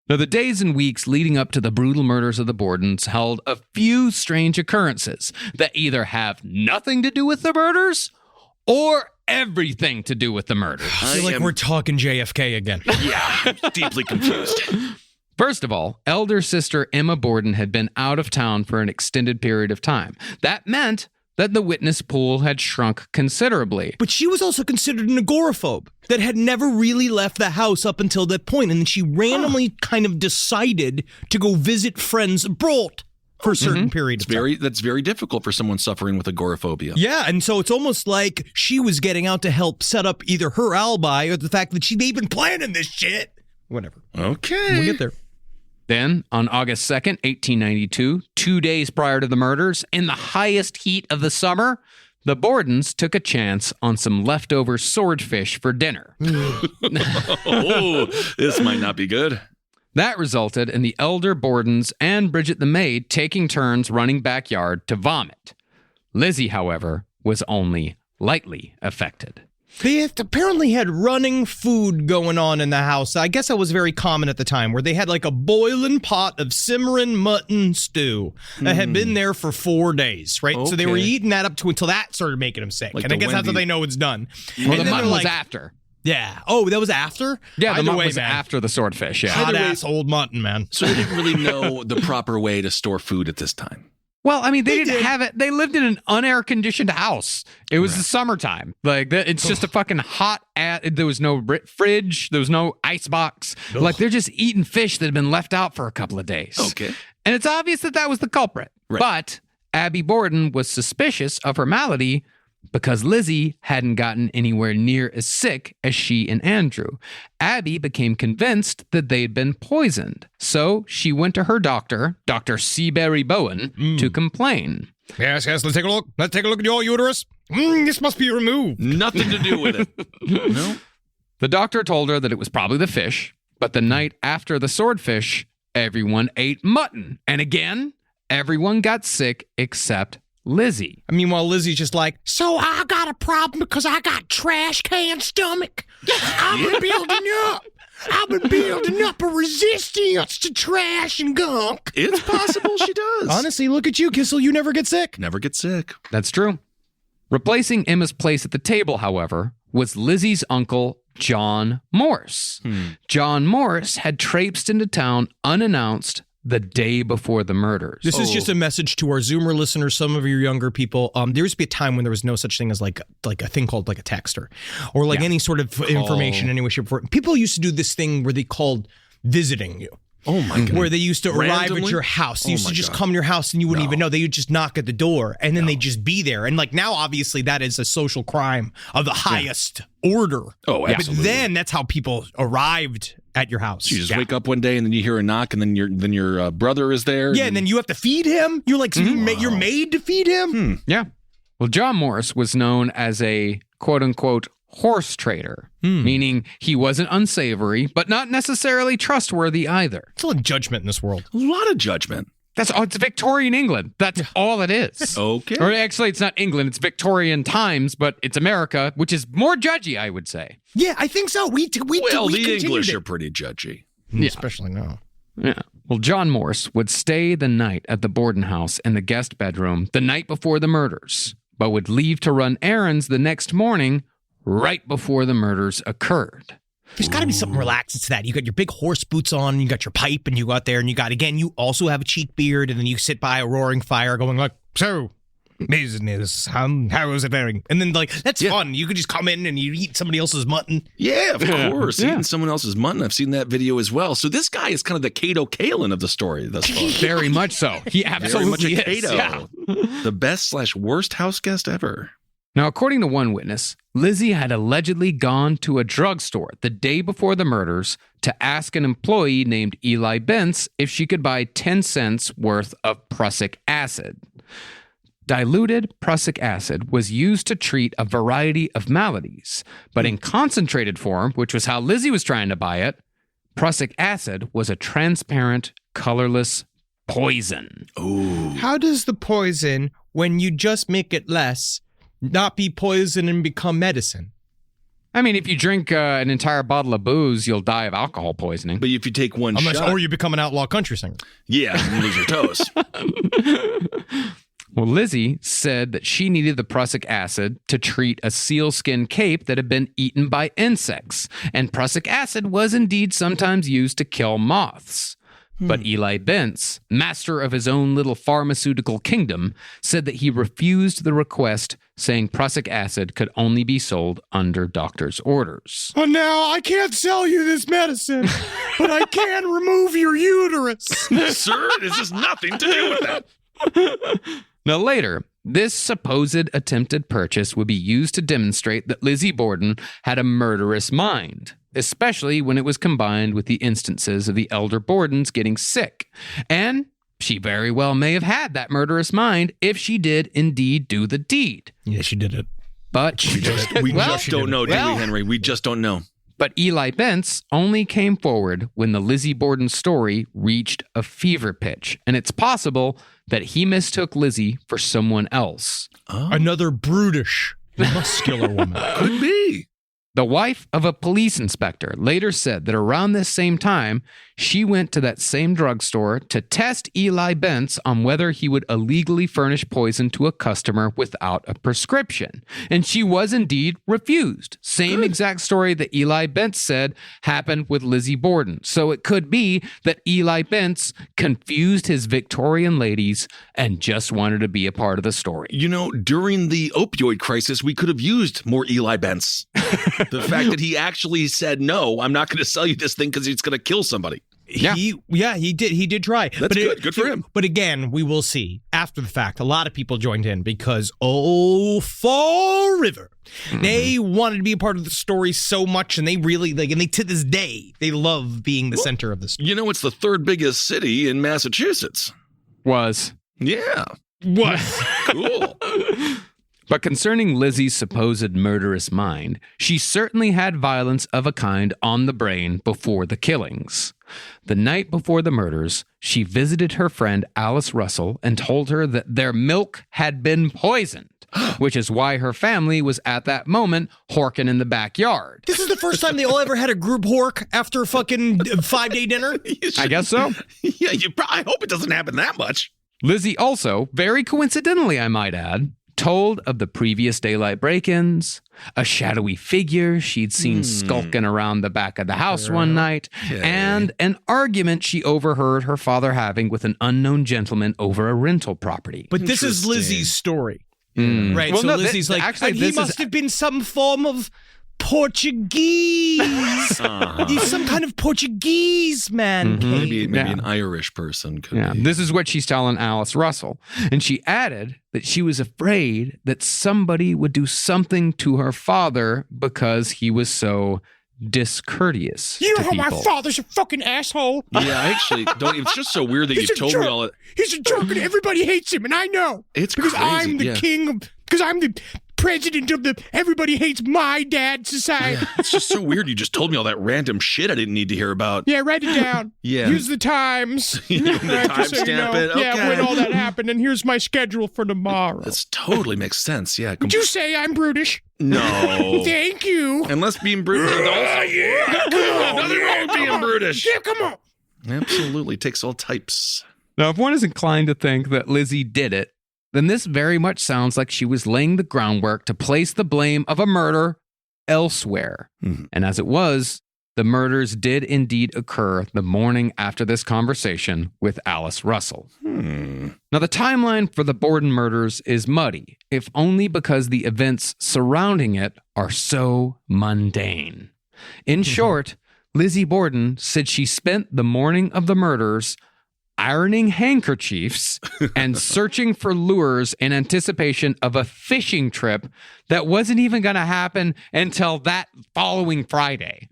Now, the days and weeks leading up to the brutal murders of the Bordens held a few strange occurrences that either have nothing to do with the murders or everything to do with the murders. I feel like we're talking JFK again. Yeah, deeply confused. First of all, elder sister Emma Borden had been out of town for an extended period of time. That meant that the witness pool had shrunk considerably. But she was also considered an agoraphobe that had never really left the house up until that point, and then she randomly kind of decided to go visit friends abroad for a certain period of time. That's very difficult for someone suffering with agoraphobia. Yeah, and so it's almost like she was getting out to help set up either her alibi or the fact that they'd been planning this shit. Whatever. Okay. We'll get there. Then, on August 2nd, 1892, 2 days prior to the murders, in the highest heat of the summer, the Bordens took a chance on some leftover swordfish for dinner. Oh, this might not be good. That resulted in the elder Bordens and Bridget the maid taking turns running backyard to vomit. Lizzie, however, was only lightly affected. They apparently had running food going on in the house. I guess that was very common at the time, where they had like a boiling pot of simmering mutton stew that had been there for 4 days, right? So they were Okay. eating that up until that started making them sick. Like and I the guess that's how Wendy- they know it's done. Well, And the then mutton they're was like, after. Yeah. Oh, that was after? Yeah, the Either mutton way, was man. after the swordfish, yeah. Hot Either way- ass old mutton, man. So they didn't really know the proper way to store food at this time. Well, I mean, they didn't did. have it. They lived in an unair-conditioned house. It was the summertime. Like, it's just a fucking hot there was no fridge. There was no ice box. Like, they're just eating fish that had been left out for a couple of days. Okay. And it's obvious that that was the culprit. Right. But Abby Borden was suspicious of her malady because Lizzie hadn't gotten anywhere near as sick as she and Andrew. Abby became convinced that they'd been poisoned. So she went to her doctor, Dr. Seabury Bowen, to complain. Yes, let's take a look. Let's take a look at your uterus. This must be removed. Nothing to do with it. No. The doctor told her that it was probably the fish, but the night after the swordfish, everyone ate mutton. And again, everyone got sick except Lizzie. Meanwhile, Lizzie's just like, so I got a problem because I got trash can stomach. I've been building up a resistance to trash and gunk. It's possible she does. Honestly, look at you, Kissel. You never get sick. Never get sick. That's true. Replacing Emma's place at the table, however, was Lizzie's uncle, John Morse. John Morse had traipsed into town unannounced the day before the murders. This is just a message to our Zoomer listeners, some of your younger people. There used to be a time when there was no such thing as like a thing called like a texter or like any sort of information, any way, shape, or form. People used to do this thing where they called visiting you. Oh my God. Where they used to arrive Randomly? at your house. They used Oh to my just God. come to your house and you wouldn't even know. They would just knock at the door and then they'd just be there. And like now, obviously, that is a social crime of the highest order. Oh, But absolutely. then that's how people arrived at your house. You just wake up one day and then you hear a knock and then your brother is there. Yeah, and then you have to feed him. You're like, you're made to feed him? Yeah. Well, John Morse was known as a quote-unquote horse trader, meaning he wasn't unsavory, but not necessarily trustworthy either. It's a lot of judgment in this world. A lot of judgment. That's all. It's Victorian England. That's all it is. Okay. Or actually, it's not England. It's Victorian times, but it's America, which is more judgy, I would say. Yeah, I think so. We Well, the continued English it. are pretty judgy. Especially now. Yeah. Well, John Morse would stay the night at the Borden house in the guest bedroom the night before the murders, but would leave to run errands the next morning right before the murders occurred. There's got to be something relaxed to that. You got your big horse boots on, you got your pipe, and you go out there, and you also have a cheek beard, and then you sit by a roaring fire going like, so, business, how is it faring? And then, like, that's fun. You could just come in and you eat somebody else's mutton. Yeah, of course. Eating someone else's mutton. I've seen that video as well. So this guy is kind of the Kato Kalin of the story thus far. Very much so. He absolutely Very much a is. Kato. Yeah. The best/worst house guest ever. Now, according to one witness, Lizzie had allegedly gone to a drugstore the day before the murders to ask an employee named Eli Bence if she could buy 10 cents worth of prussic acid. Diluted prussic acid was used to treat a variety of maladies, but in concentrated form, which was how Lizzie was trying to buy it, prussic acid was a transparent, colorless poison. Ooh. How does the poison, when you just make it less, not be poison and become medicine? I mean, if you drink an entire bottle of booze, you'll die of alcohol poisoning. But if you take one shot... Or you become an outlaw country singer. Yeah, you lose your toes. Well, Lizzie said that she needed the prussic acid to treat a sealskin cape that had been eaten by insects, and prussic acid was indeed sometimes used to kill moths. But Eli Bence, master of his own little pharmaceutical kingdom, said that he refused the request, saying prussic acid could only be sold under doctor's orders. Oh, now I can't sell you this medicine, but I can remove your uterus. Sir, this has nothing to do with that. Now later, this supposed attempted purchase would be used to demonstrate that Lizzie Borden had a murderous mind, especially when it was combined with the instances of the elder Bordens getting sick. And she very well may have had that murderous mind if she did indeed do the deed. Yeah, she did it. But We just don't know, do we, Henry? We just don't know. But Eli Bence only came forward when the Lizzie Borden story reached a fever pitch, and it's possible that he mistook Lizzie for someone else. Another brutish, muscular woman. Could be. The wife of a police inspector later said that around this same time, she went to that same drugstore to test Eli Bence on whether he would illegally furnish poison to a customer without a prescription. And she was indeed refused. Same exact story that Eli Bence said happened with Lizzie Borden. So it could be that Eli Bence confused his Victorian ladies and just wanted to be a part of the story. You know, during the opioid crisis, we could have used more Eli Bence. The fact that he actually said, no, I'm not going to sell you this thing because it's going to kill somebody. Yeah. He did try. That's good. Good for him. But again, we will see after the fact. A lot of people joined in because Fall River, they wanted to be a part of the story so much, and they really and they to this day they love being the center of the story. You know, it's the third biggest city in Massachusetts. Was. Yeah. What? Cool. But concerning Lizzie's supposed murderous mind, she certainly had violence of a kind on the brain before the killings. The night before the murders, she visited her friend Alice Russell and told her that their milk had been poisoned, which is why her family was at that moment horking in the backyard. This is the first time they all ever had a group hork after a fucking 5-day dinner? I guess so. Yeah, I hope it doesn't happen that much. Lizzie also, very coincidentally I might add, told of the previous daylight break-ins, a shadowy figure she'd seen skulking around the back of the house one night, and an argument she overheard her father having with an unknown gentleman over a rental property. But this is Lizzie's story. Mm. Right, Well, so no, Lizzie's like, actually, and he this must have been some form of Portuguese. He's some kind of Portuguese man. Maybe Yeah. an Irish person could Yeah, be. this is what she's telling Alice Russell. And she added that she was afraid that somebody would do something to her father because he was so discourteous You to know how my people. father's a fucking asshole. Yeah, I actually don't. It's just so weird that He's you a told jerk. me all that. He's a jerk and everybody hates him, and I know. It's because crazy, I'm the yeah. king of, because I'm the president of the everybody hates my dad society. It's just so weird. You just told me all that random shit I didn't need to hear about. Yeah, write it down. Yeah. Use the times. The Just so you timestamp know. it. Yeah, Okay. when all that happened, and here's my schedule for tomorrow. This totally makes sense. Yeah. Would you say I'm brutish? No. Thank you. Unless being brutish. Nothing wrong with being brutish. Yeah, come on. Absolutely. Takes all types. Now, if one is inclined to think that Lizzie did it, then this very much sounds like she was laying the groundwork to place the blame of a murder elsewhere. And as it was, the murders did indeed occur the morning after this conversation with Alice Russell. Now, the timeline for the Borden murders is muddy, if only because the events surrounding it are so mundane. In short, Lizzie Borden said she spent the morning of the murders ironing handkerchiefs and searching for lures in anticipation of a fishing trip that wasn't even going to happen until that following Friday.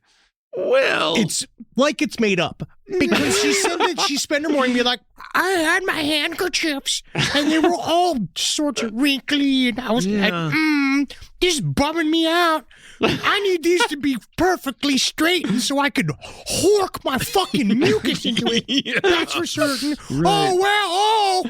Well, It's like it's made up. Because she said that she spent her morning being like, I had my handkerchiefs and they were all sorts of wrinkly and I was like, this is bumming me out. I need these to be perfectly straightened so I could hork my fucking mucus into it. That's for certain. Oh,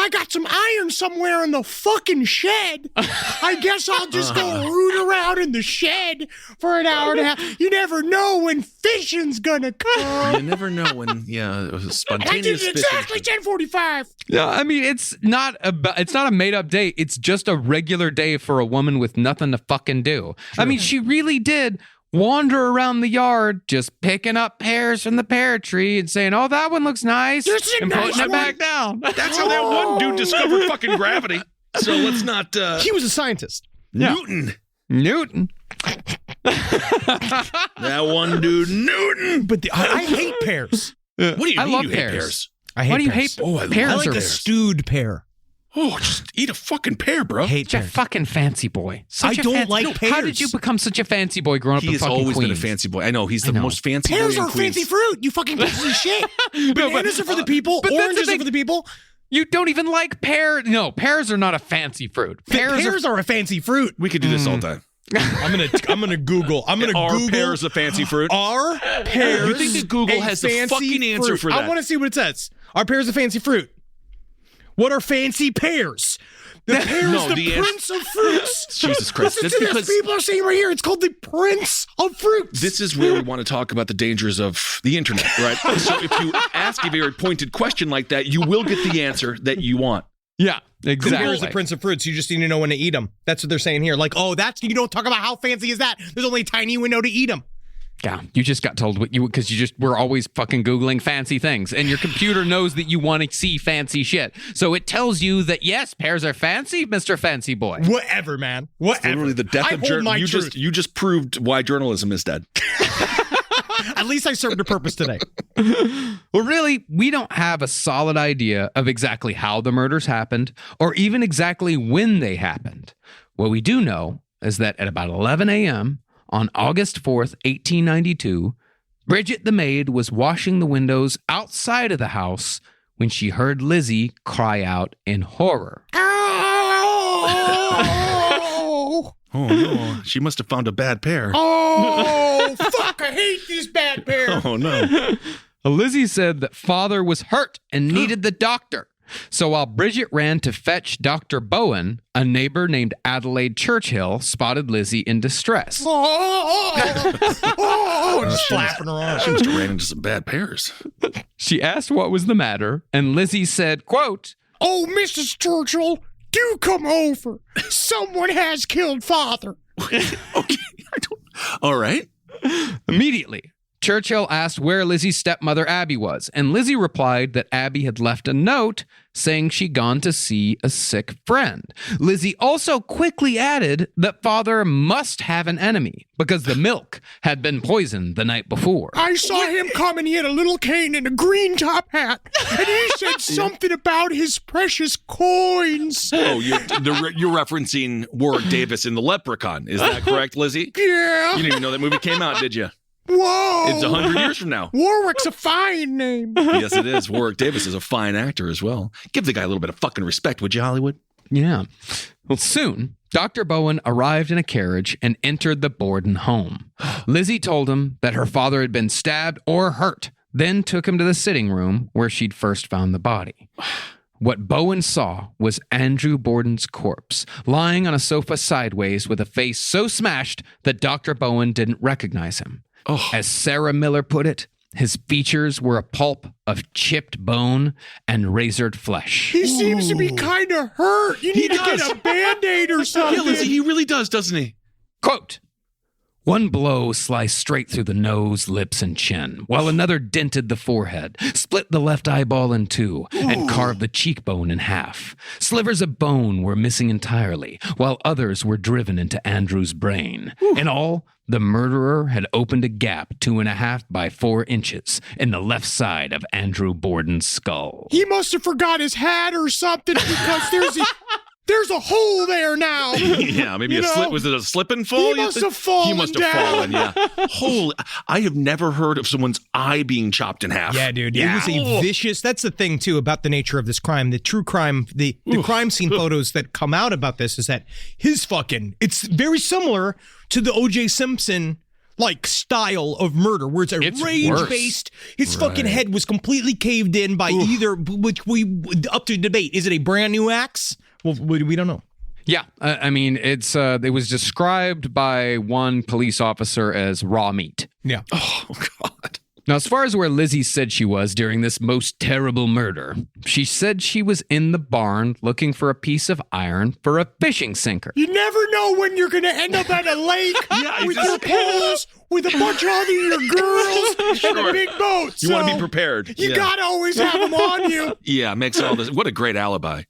I got some iron somewhere in the fucking shed. I guess I'll just go root around in the shed for an hour and a half. You never know when fishing's gonna come. you never know when, it was a I spontaneous did exactly 10:45. Yeah, I mean, it's not a made-up day. It's just a regular day for a woman with nothing to fucking do. Sure. I mean, she really did wander around the yard just picking up pears from the pear tree and saying, oh, that one looks nice, and putting it back down. That's how that one dude discovered fucking gravity. So let's not... He was a scientist. Newton. That one dude, Newton. But I hate pears. What do you I mean love you hate pears. pears? I Why do you pears. hate I pears? I like are a stewed pear. Oh, just eat a fucking pear, bro. I hate such a pears. fucking fancy boy. I don't like pears. How did you become such a fancy boy growing up He in has fucking always been a Queens? fancy boy. I know, he's the most fancy Pears boy in are Queens. fancy fruit, you fucking pieces of shit. Bananas are for the people. but that's the Oranges are thing. for the people. You don't even like pear. No, pears are not a fancy fruit. Pears are a fancy fruit. We could do this all day. I'm gonna Google. Are Google. pears a fancy fruit? Are pears? You think that Google a has the fancy fucking answer fruit? for that? I want to see what it says. Are pears a fancy fruit? What are fancy pears? The pear's No, the the ans- prince of fruits. Jesus Christ. Listen That's to this. because People are saying right here, it's called the prince of fruits. this is where we want to talk about the dangers of the internet, right? So if you ask a very pointed question like that, you will get the answer that you want. Yeah, The pear is the exactly. prince of fruits. You just need to know when to eat them. That's what they're saying here. Like, oh, you don't talk about how fancy is that. There's only a tiny window to eat them. Yeah, you just got told what you because you just were always fucking Googling fancy things, and your computer knows that you want to see fancy shit, so it tells you that yes, pears are fancy, Mr. Fancy Boy. Whatever, man. Whatever. Literally the death I of hold journalism. my You truth. just proved why journalism is dead. At least I served a purpose today. Well, really, we don't have a solid idea of exactly how the murders happened, or even exactly when they happened. What we do know is that at about 11 a.m. on August 4th, 1892, Bridget the maid was washing the windows outside of the house when she heard Lizzie cry out in horror. Oh, Oh no, she must have found a bad pear. oh, fuck, I hate this bad pear. Oh no. Lizzie said that father was hurt and needed the doctor. So while Bridget ran to fetch Dr. Bowen, a neighbor named Adelaide Churchill spotted Lizzie in distress. Just flapping her arms. She must have ran into some bad pears. She asked what was the matter, and Lizzie said, quote, Oh, Mrs. Churchill, do come over. Someone has killed father. Okay. All right. immediately. Churchill asked where Lizzie's stepmother Abby was, and Lizzie replied that Abby had left a note saying she'd gone to see a sick friend. Lizzie also quickly added that father must have an enemy because the milk had been poisoned the night before. I saw him come and he had a little cane and a green top hat. And he said something about his precious coins. Oh, you're referencing Warwick Davis in The Leprechaun. Is that correct, Lizzie? Yeah. You didn't even know that movie came out, did you? Whoa. It's 100 years from now. Warwick's a fine name. Yes, it is. Warwick Davis is a fine actor as well. Give the guy a little bit of fucking respect, would you, Hollywood? Yeah. Well, soon, Dr. Bowen arrived in a carriage and entered the Borden home. Lizzie told him that her father had been stabbed or hurt, then took him to the sitting room where she'd first found the body. What Bowen saw was Andrew Borden's corpse, lying on a sofa sideways with a face so smashed that Dr. Bowen didn't recognize him. Oh. As Sarah Miller put it, his features were a pulp of chipped bone and razored flesh. He seems to be kind of hurt. You need to get a Band-Aid or Yeah, something. Lizzie, he really does, doesn't he? Quote, One blow sliced straight through the nose, lips, and chin, while another dented the forehead, split the left eyeball in two, and carved the cheekbone in half. Slivers of bone were missing entirely, while others were driven into Andrew's brain. In all, the murderer had opened a gap 2.5 by 4 inches in the left side of Andrew Borden's skull. He must have forgot his hat or something because there's a hole there now. Yeah, maybe was it a slip and fall? He must have fallen. He must have fallen, yeah. Holy, I have never heard of someone's eye being chopped in half. Yeah, dude. Yeah. It was a vicious, that's the thing too about the nature of this crime. The true crime, the crime scene photos that come out about this is that it's very similar to the O.J. Simpson like style of murder, where it's rage-based. His fucking head was completely caved in by which we up to debate. Is it a brand new axe? Well, we don't know. Yeah, I mean, it was described by one police officer as raw meat. Yeah. Oh, God. Now, as far as where Lizzie said she was during this most terrible murder, she said she was in the barn looking for a piece of iron for a fishing sinker. You never know when you're going to end up at a lake with your poles, with a bunch of other your girls, and a big boat. You want to be prepared. You got to always have them on you. Yeah, makes all this. What a great alibi.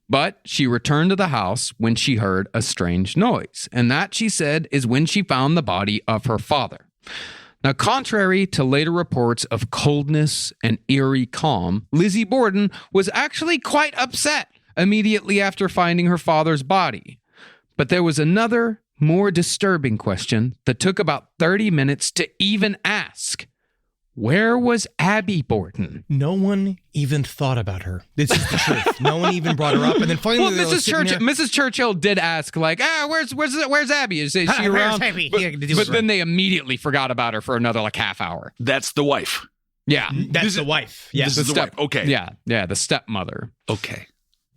But she returned to the house when she heard a strange noise, and that, she said, is when she found the body of her father. Now, contrary to later reports of coldness and eerie calm, Lizzie Borden was actually quite upset immediately after finding her father's body. But there was another, more disturbing question that took about 30 minutes to even ask. Where was Abby Borden? No one even thought about her. This is the truth. No one even brought her up. And then finally, Mrs. Churchill did ask, like, where's Abby? Is she around? Abby? But then they immediately forgot about her for another like half hour. That's the wife. Yeah, that's the wife. Yeah, this is the wife. Okay. Yeah, the stepmother. Okay.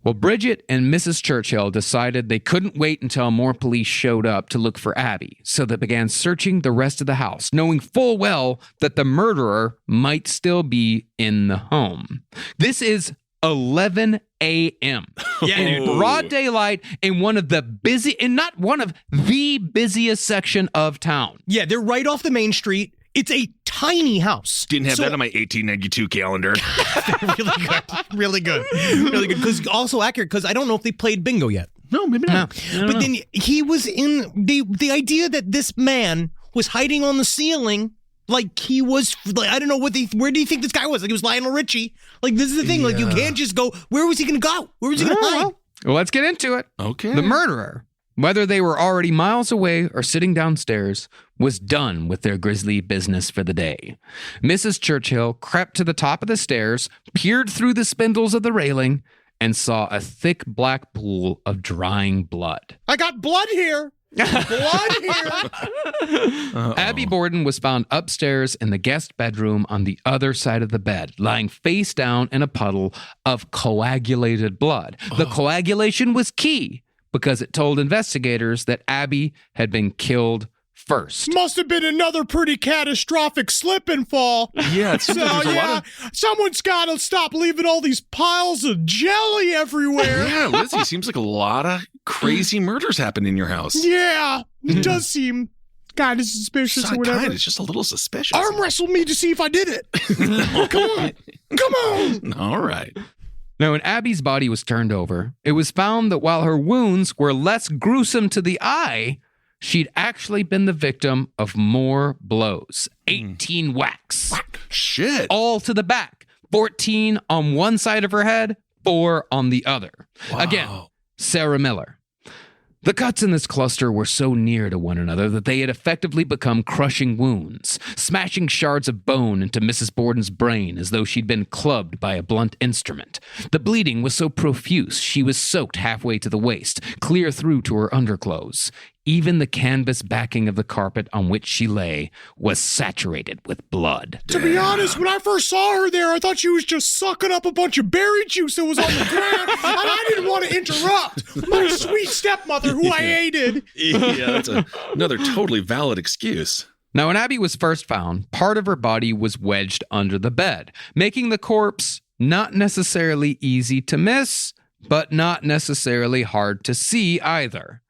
Well, Bridget and Mrs. Churchill decided they couldn't wait until more police showed up to look for Abby, so they began searching the rest of the house, knowing full well that the murderer might still be in the home. This is 11 a.m. in broad daylight in one of the busiest section of town. Yeah, they're right off the main street. It's a tiny house. Didn't have that on my 1892 calendar. Really good. Because also accurate, because I don't know if they played bingo yet. No, maybe not. But then he was in the idea that this man was hiding on the ceiling, like he was, like, I don't know where do you think this guy was? Like he was Lionel Richie. Like this is the thing. Like you can't just go. Where was he going to go? Where was he going to hide? Well, let's get into it. Okay. The murderer, whether they were already miles away or sitting downstairs, was done with their grisly business for the day. Mrs. Churchill crept to the top of the stairs, peered through the spindles of the railing, and saw a thick black pool of drying blood. I got blood here. Blood here. Abby Borden was found upstairs in the guest bedroom on the other side of the bed, lying face down in a puddle of coagulated blood. The coagulation was key because it told investigators that Abby had been killed first. Must have been another pretty catastrophic slip and fall. Yeah, it seems like there's a lot of... Someone's got to stop leaving all these piles of jelly everywhere. Yeah, Lizzie, seems like a lot of crazy murders happen in your house. Yeah, it does seem kind of suspicious or whatever. It's just a little suspicious. Arm wrestle me to see if I did it. Come on. All right. Now, when Abby's body was turned over, it was found that while her wounds were less gruesome to the eye, she'd actually been the victim of more blows. 18 whacks. Shit. All to the back. 14 on one side of her head, 4 on the other. Wow. Again, Sarah Miller. The cuts in this cluster were so near to one another that they had effectively become crushing wounds, smashing shards of bone into Mrs. Borden's brain as though she'd been clubbed by a blunt instrument. The bleeding was so profuse she was soaked halfway to the waist, clear through to her underclothes. Even the canvas backing of the carpet on which she lay was saturated with blood. To be honest, when I first saw her there, I thought she was just sucking up a bunch of berry juice that was on the ground, and I didn't want to interrupt my sweet stepmother who I hated. Yeah, that's another totally valid excuse. Now, when Abby was first found, part of her body was wedged under the bed, making the corpse not necessarily easy to miss, but not necessarily hard to see either.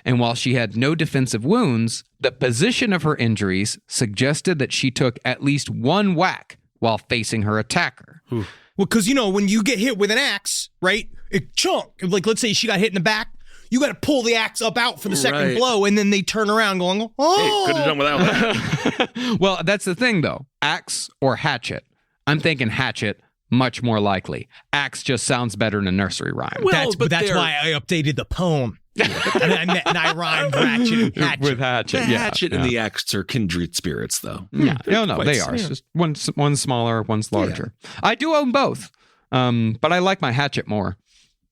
And while she had no defensive wounds, the position of her injuries suggested that she took at least one whack while facing her attacker. Well, because, when you get hit with an axe, right, it chunk. Like, let's say she got hit in the back. You got to pull the axe up out for the second blow, and then they turn around going, oh. Hey, could have done without that. Well, that's the thing, though. Axe or hatchet? I'm thinking hatchet, much more likely. Axe just sounds better in a nursery rhyme. Well, that's why I updated the poem. and I rhymed ratchet and hatchet. With hatchet, The hatchet and the axe are kindred spirits, though. Yeah, no, they are. Yeah. It's just one's smaller, one's larger. Yeah. I do own both, but I like my hatchet more.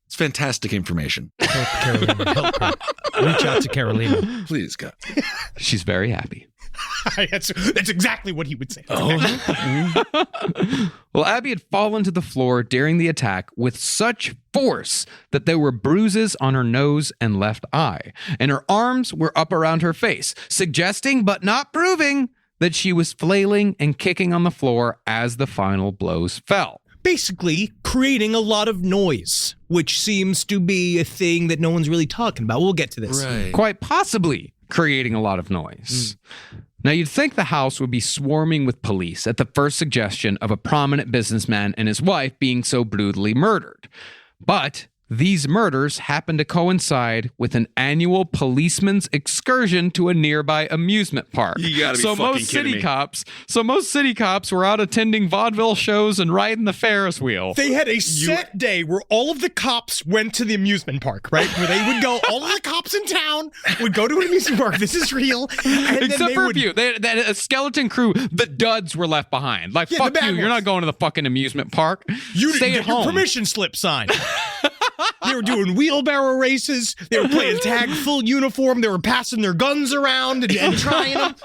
It's fantastic information. Help Carolina. Help her. Reach out to Carolina. Please, God. She's very happy. That's exactly what he would say. Well, Abby had fallen to the floor during the attack with such force that there were bruises on her nose and left eye, and her arms were up around her face, suggesting but not proving that she was flailing and kicking on the floor as the final blows fell. Basically, creating a lot of noise, which seems to be a thing that no one's really talking about. We'll get to this. Right. Quite possibly creating a lot of noise. Now, you'd think the house would be swarming with police at the first suggestion of a prominent businessman and his wife being so brutally murdered. But these murders happen to coincide with an annual policeman's excursion to a nearby amusement park. You gotta be fucking kidding me. Most city cops were out attending vaudeville shows and riding the Ferris wheel. They had a set day where all of the cops went to the amusement park, right? Where they would go, all of the cops in town would go to an amusement park. This is real. And Except for a few. They had a skeleton crew. The duds were left behind. Like, Yeah, fuck the bad you. You're ones. not going to the fucking amusement park. You Stay didn't at get your home. permission slip signed. They were doing wheelbarrow races. They were playing tag full uniform. They were passing their guns around and trying them.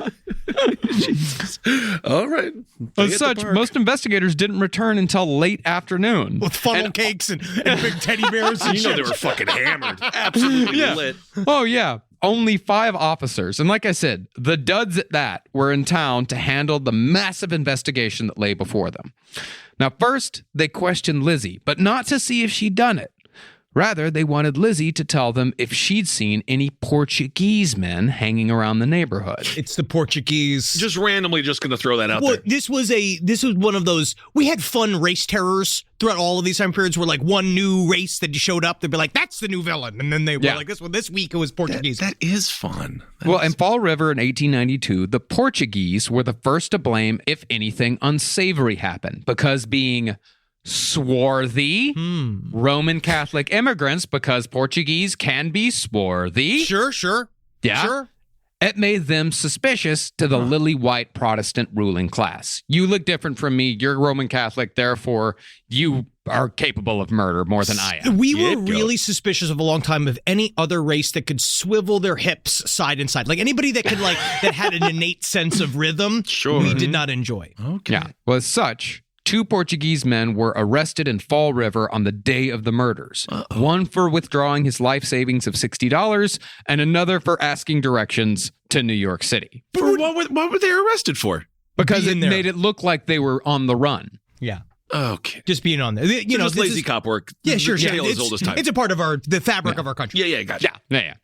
All right. As such, most investigators didn't return until late afternoon. With funnel cakes and big teddy bears and You know shit. they were fucking hammered. Absolutely lit. Oh, yeah. Only 5 officers. And like I said, the duds at that were in town to handle the massive investigation that lay before them. Now, first, they questioned Lizzie, but not to see if she'd done it. Rather, they wanted Lizzie to tell them if she'd seen any Portuguese men hanging around the neighborhood. It's the Portuguese. Just randomly just going to throw that out Well, there. this was one of those. We had fun race terrors throughout all of these time periods where, like, one new race that showed up, they'd be like, "That's the new villain," and then they were like, "This one this week it was Portuguese." That is fun. Well, in Fall River in 1892, the Portuguese were the first to blame if anything unsavory happened, because being swarthy Roman Catholic immigrants, because Portuguese can be swarthy. Sure. Yeah. Sure. It made them suspicious to the lily white Protestant ruling class. You look different from me. You're Roman Catholic, therefore you are capable of murder more than I am. We were really suspicious of a long time of any other race that could swivel their hips side and side. Like anybody that could that had an innate sense of rhythm, we did not enjoy. Okay. Yeah. Well, as such, 2 Portuguese men were arrested in Fall River on the day of the murders. One for withdrawing his life savings of $60 and another for asking directions to New York City. But what were they arrested for? Because Being it there. made it look like they were on the run. Yeah. Okay. Just being on there. You know, just this lazy is, cop work. Yeah, sure. Tale as old as time. It's a part of the fabric of our country. Yeah, gotcha. Yeah.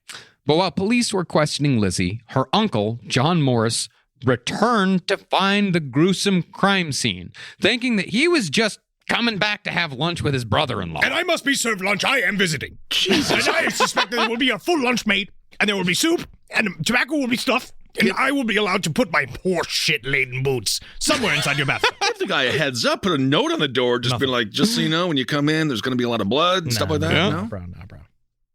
But while police were questioning Lizzie, her uncle, John Morris, returned to find the gruesome crime scene, thinking that he was just coming back to have lunch with his brother-in-law. And I must be served lunch. I am visiting. Jesus. And I suspect there will be a full lunch made, and there will be soup, and tobacco will be stuffed, and I will be allowed to put my horse shit-laden boots somewhere inside your bathroom. Give the guy a heads up, put a note on the door, just be like, just so you know, when you come in, there's going to be a lot of blood and stuff like that. Yeah. No? Bro.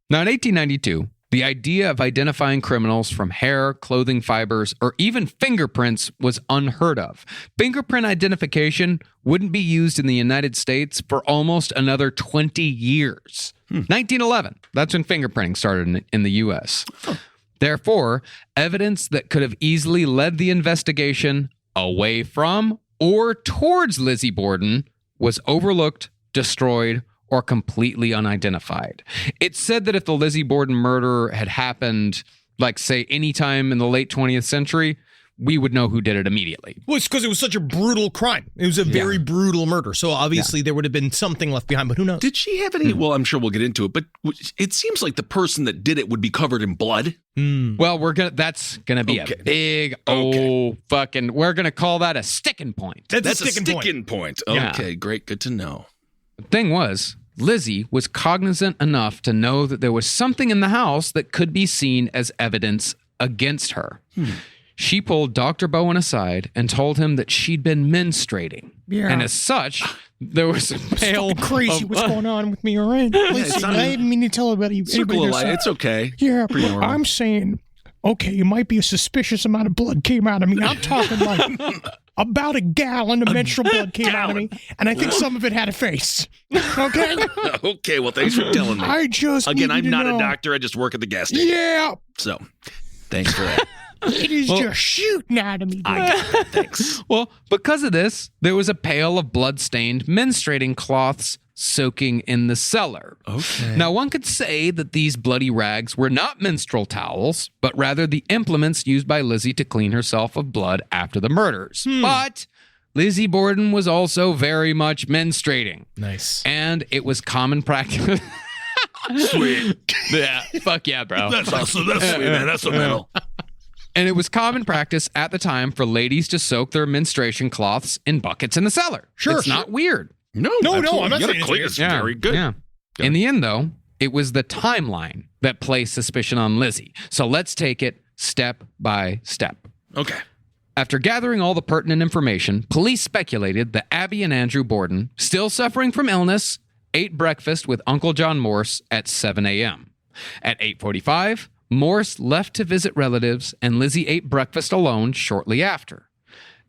Now, in 1892, the idea of identifying criminals from hair, clothing fibers, or even fingerprints was unheard of. Fingerprint identification wouldn't be used in the United States for almost another 20 years. 1911, that's when fingerprinting started in the U.S. Therefore, evidence that could have easily led the investigation away from or towards Lizzie Borden was overlooked, destroyed, or completely unidentified. It's said that if the Lizzie Borden murder had happened, like, say, anytime in the late 20th century, we would know who did it immediately. Well, it's because it was such a brutal crime. It was a very brutal murder. So obviously there would have been something left behind, but who knows? Did she have any? Well, I'm sure we'll get into it, but it seems like the person that did it would be covered in blood. Well, that's gonna be a big we're gonna call that a sticking point. That's a sticking point. Okay, great, good to know. The thing was, Lizzie was cognizant enough to know that there was something in the house that could be seen as evidence against her. She pulled Dr. Bowen aside and told him that she'd been menstruating. Yeah. And as such, there was a pail it's crazy what's going on with me, all right? Listen, I didn't mean to tell anybody. Circle of life. It's okay. Yeah, I'm saying, okay, it might be a suspicious amount of blood came out of me. I'm talking like about a gallon of menstrual blood came out of me, and I think some of it had a face. Okay? Okay, well, thanks for telling me. Again, I'm not a doctor. I just work at the gas station. Yeah. So, thanks for that. It is just shooting out of me. I got it. Thanks. Well, because of this, there was a pail of blood-stained menstruating cloths soaking in the cellar. Okay. Now, one could say that these bloody rags were not menstrual towels, but rather the implements used by Lizzie to clean herself of blood after the murders. But Lizzie Borden was also very much menstruating. Nice. And it was common practice. Sweet. Yeah, fuck yeah, bro. That's awesome. That's sweet, man. That's a medal. And it was common practice at the time for ladies to soak their menstruation cloths in buckets in the cellar. Sure. It's not weird. No, I'm not saying it's weird. It's very good. Yeah. In the end, though, it was the timeline that placed suspicion on Lizzie. So let's take it step by step. Okay. After gathering all the pertinent information, police speculated that Abby and Andrew Borden, still suffering from illness, ate breakfast with Uncle John Morse at 7 a.m. At 8:45, Morse left to visit relatives, and Lizzie ate breakfast alone shortly after.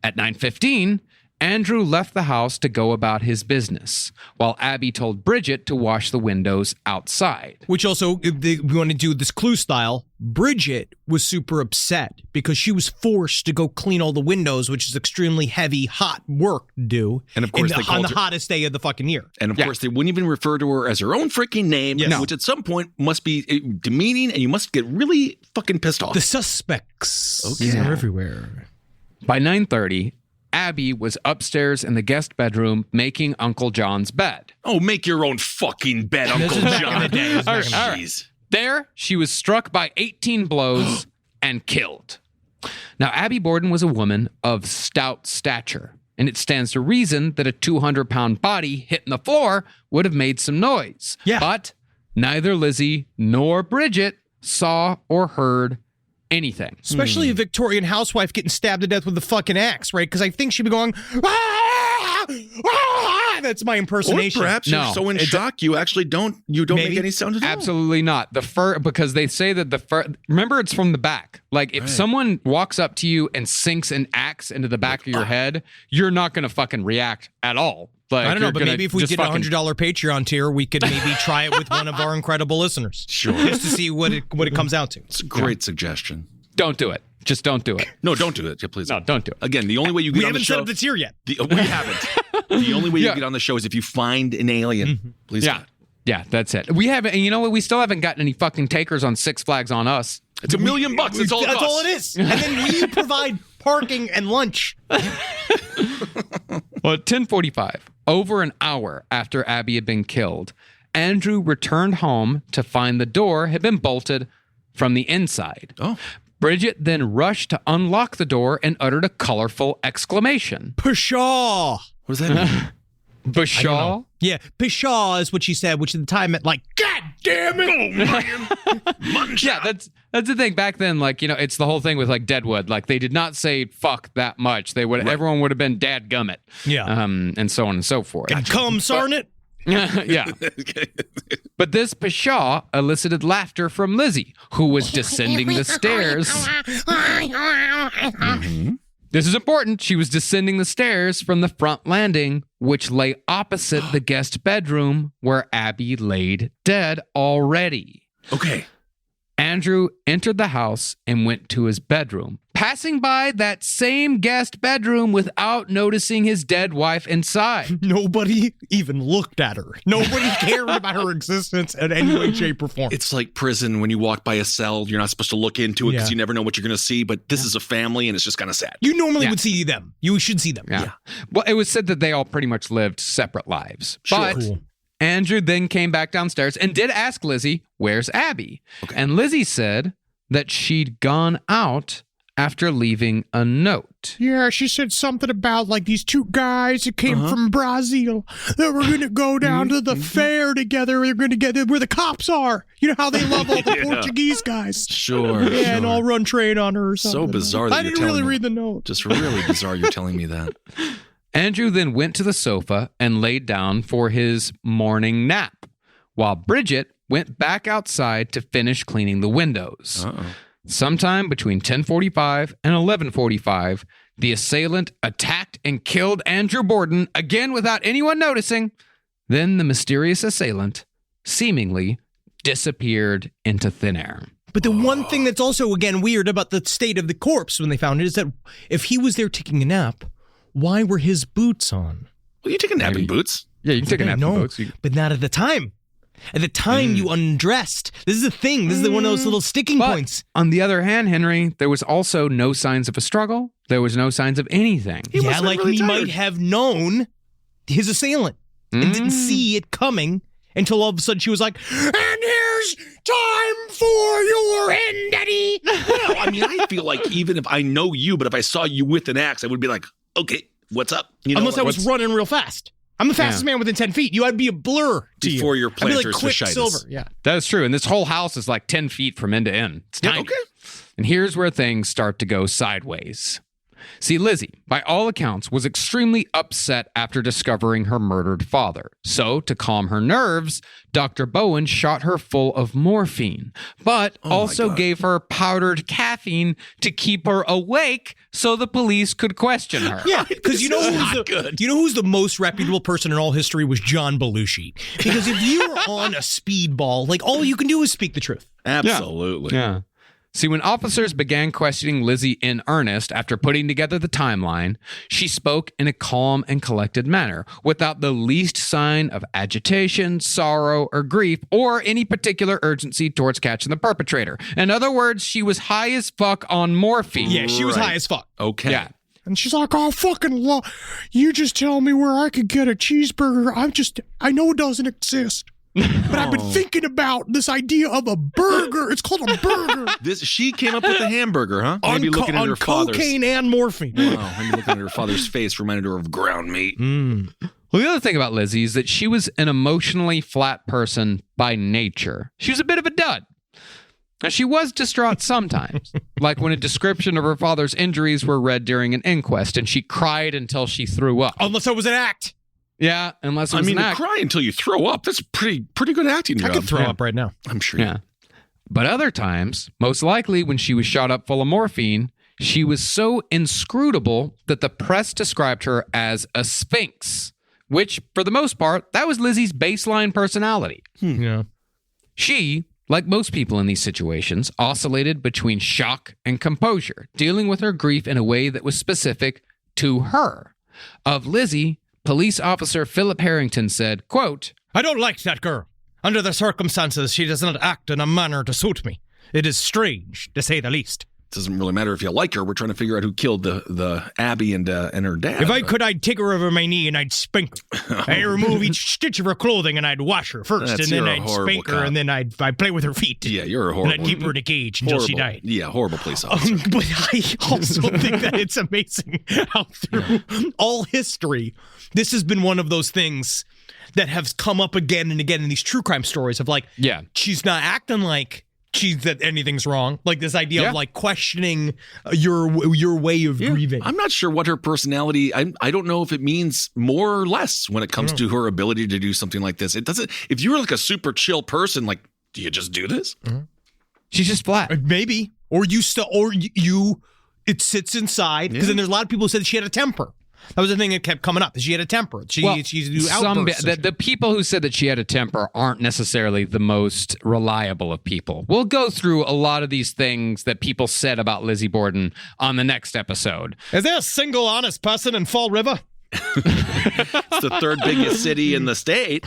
At 9:15, Andrew left the house to go about his business, while Abby told Bridget to wash the windows outside. Which also, we want to do this clue style. Bridget was super upset because she was forced to go clean all the windows, which is extremely heavy, hot work to do. And of course, on the hottest day of the fucking year. And of course, they wouldn't even refer to her as her own freaking name, which at some point must be demeaning, and you must get really fucking pissed off. The suspects are everywhere. By 9:30, Abby was upstairs in the guest bedroom making Uncle John's bed. Oh, make your own fucking bed, Uncle John. Jeez. There, she was struck by 18 blows and killed. Now, Abby Borden was a woman of stout stature, and it stands to reason that a 200-pound body hitting the floor would have made some noise. Yeah. But neither Lizzie nor Bridget saw or heard anything. Especially a Victorian housewife getting stabbed to death with a fucking axe, right? Because I think she'd be going, ah! Ah! That's my impersonation. Or perhaps you're so in shock you actually don't make any sound at all. Absolutely not. Because they say that remember, it's from the back. Like if someone walks up to you and sinks an axe into the back of your head, you're not going to fucking react at all. Like, I don't know, but maybe if we did a $100 Patreon tier, we could maybe try it with one of our incredible listeners. Sure. Just to see what it comes out to. It's a great suggestion. Don't do it. Just don't do it. No, don't do it. Yeah, please. No, don't do it. Again, the only way you get on the show... We haven't set up the tier yet. We haven't. The only way you get on the show is if you find an alien. Please God. Yeah, that's it. We haven't, and you know what? We still haven't gotten any fucking takers on Six Flags on us. It's $1 million. That's all it costs. That's all it is. And then we provide parking and lunch. Well, at 10:45, over an hour after Abby had been killed, Andrew returned home to find the door had been bolted from the inside. Oh. Bridget then rushed to unlock the door and uttered a colorful exclamation. Pshaw! What does that mean? Pshaw? Yeah, pshaw is what she said, which at the time meant like, God damn it! Yeah, that's the thing. Back then, like, you know, it's the whole thing with like Deadwood. Like they did not say fuck that much. They would everyone would have been dadgummit. Yeah. And so on and so forth. Come, Sarnit! Yeah. But this pshaw elicited laughter from Lizzie, who was descending the stairs. This is important. She was descending the stairs from the front landing, which lay opposite the guest bedroom where Abby laid dead already. Okay. Andrew entered the house and went to his bedroom, passing by that same guest bedroom without noticing his dead wife inside. Nobody even looked at her. Nobody cared about her existence in any way, shape, or form. It's like prison when you walk by a cell. You're not supposed to look into it because you never know what you're going to see. But this is a family, and it's just kind of sad. You normally would see them. You should see them. Yeah. Well, it was said that they all pretty much lived separate lives. Sure. But Cool. Andrew then came back downstairs and did ask Lizzie, where's Abby? Okay. And Lizzie said that she'd gone out after leaving a note. Yeah, she said something about like these two guys that came from Brazil that were going to go down to the fair together. They're going to get where the cops are. You know how they love all the Portuguese guys. Sure. Yeah, and I'll run trade on her or something. So bizarre that I you're didn't telling really me. read the note. Just really bizarre you're telling me that. Andrew then went to the sofa and laid down for his morning nap, while Bridget went back outside to finish cleaning the windows. Uh-oh. Sometime between 10:45 and 11:45, the assailant attacked and killed Andrew Borden, again without anyone noticing. Then the mysterious assailant seemingly disappeared into thin air. But the one thing that's also, again, weird about the state of the corpse when they found it is that if he was there taking a nap, why were his boots on? Well, you take a nap in boots. Yeah, you can take a nap in No, boats. but not at the time. At the time, you undressed. This is the thing. This is one of those little sticking But points. on the other hand, Henry, there was also no signs of a struggle. There was no signs of anything. Yeah, like really he tired. might have known his assailant and didn't see it coming until all of a sudden she was like, And here's time for your end, Daddy. No, I mean, I feel like even if I know you, but if I saw you with an axe, I would be like, okay, what's up? You know, unless I like, was what's- running real fast. I'm the fastest man within 10 feet. I'd be a blur to you. Before your I'd be like plantar's Quicksilver. fasciitis. Yeah. That is true. And this whole house is like 10 feet from end to end. It's tiny. Okay. And here's where things start to go sideways. See, Lizzie, by all accounts, was extremely upset after discovering her murdered father. So, to calm her nerves, Dr. Bowen shot her full of morphine, but also gave her powdered caffeine to keep her awake so the police could question her. Yeah, because you know who's the most reputable person in all history was John Belushi. Because if you were on a speedball, like all you can do is speak the truth. Absolutely. Yeah. See, when officers began questioning Lizzie in earnest after putting together the timeline, she spoke in a calm and collected manner, without the least sign of agitation, sorrow, or grief, or any particular urgency towards catching the perpetrator. In other words, she was high as fuck on morphine. Yeah, she was Right. high as fuck. Okay. Yeah. And she's like, oh, fucking you just tell me where I could get a cheeseburger. I know it doesn't exist. But I've been thinking about this idea of a burger. It's called a burger. She came up with the hamburger, huh? Maybe looking at on her father's. cocaine and morphine. Wow, maybe looking at her father's face reminded her of ground meat. Well, the other thing about Lizzie is that she was an emotionally flat person by nature. She was a bit of a dud. Now, she was distraught sometimes, like when a description of her father's injuries were read during an inquest, and she cried until she threw up. Unless it was an act. Yeah, unless it was I mean, an to act. cry until you throw up, that's pretty good acting I job. could throw up right now. I'm sure. Yeah. But other times, most likely when she was shot up full of morphine, she was so inscrutable that the press described her as a sphinx, which, for the most part, that was Lizzie's baseline personality. Yeah. She, like most people in these situations, oscillated between shock and composure, dealing with her grief in a way that was specific to her. Of Lizzie, police officer Philip Harrington said, quote, I don't like that girl. Under the circumstances, she does not act in a manner to suit me. It is strange, to say the least. It doesn't really matter if you like her. We're trying to figure out who killed the Abby and her dad. If I could, I'd take her over my knee and I'd spank her. I'd remove each stitch of her clothing and I'd wash her first, That's- and then you're a I'd horrible spank her, cop. and then I'd play with her feet. Yeah, you're a And horrible. I'd keep her in a cage until she horrible- died. Yeah, horrible police officer. But I also think that it's amazing how through all history, this has been one of those things that have come up again and again in these true crime stories of like, yeah, she's not acting like that anything's wrong. Like this idea Yeah. of like questioning your way of grieving. I'm not sure what her personality. I don't know if it means more or less when it comes to her ability to do something like this. It doesn't. If you were like a super chill person, like, do you just do this? she's just flat. Maybe. Or you it sits inside. Because then there's a lot of people who said she had a temper. That was the thing that kept coming up. She had a temper. She used to do outbursts. The people who said that she had a temper aren't necessarily the most reliable of people. We'll go through a lot of these things that people said about Lizzie Borden on the next episode. Is there a single honest person in Fall River? It's the third biggest city in the state.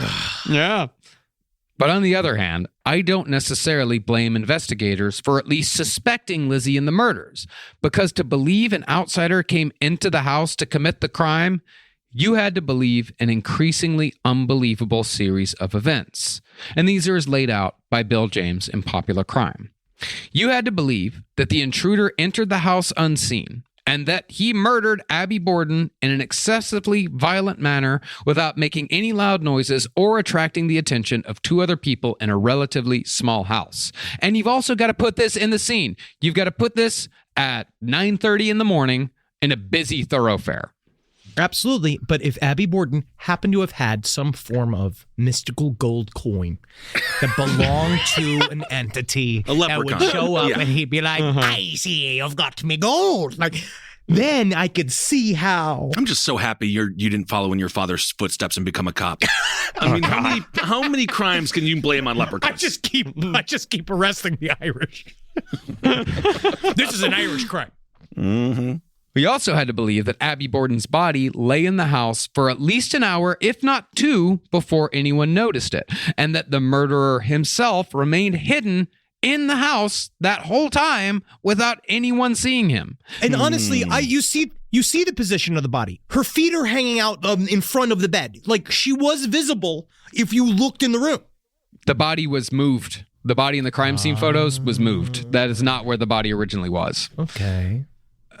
Yeah. But on the other hand, I don't necessarily blame investigators for at least suspecting Lizzie in the murders, because to believe an outsider came into the house to commit the crime, you had to believe an increasingly unbelievable series of events. And these are as laid out by Bill James in Popular Crime. You had to believe that the intruder entered the house unseen, and that he murdered Abby Borden in an excessively violent manner without making any loud noises or attracting the attention of two other people in a relatively small house. And you've also got to put this in the scene. You've got to put this at 9:30 in the morning in a busy thoroughfare. Absolutely. But if Abby Borden happened to have had some form of mystical gold coin that belonged to an entity A that leprechaun. would show up Yeah. and he'd be like, I see, I've got me gold. Like, then I could see how. I'm just so happy you didn't follow in your father's footsteps and become a cop. I mean, how many crimes can you blame on I leprechauns? just keep arresting the Irish. This is an Irish crime. Mm-hmm. We also had to believe that Abby Borden's body lay in the house for at least an hour, if not two, before anyone noticed it, and that the murderer himself remained hidden in the house that whole time without anyone seeing him. And honestly, you see the position of the body. Her feet are hanging out in front of the bed. Like, she was visible if you looked in the room. The body was moved. The body in the crime scene photos was moved. That is not where the body originally was. Okay.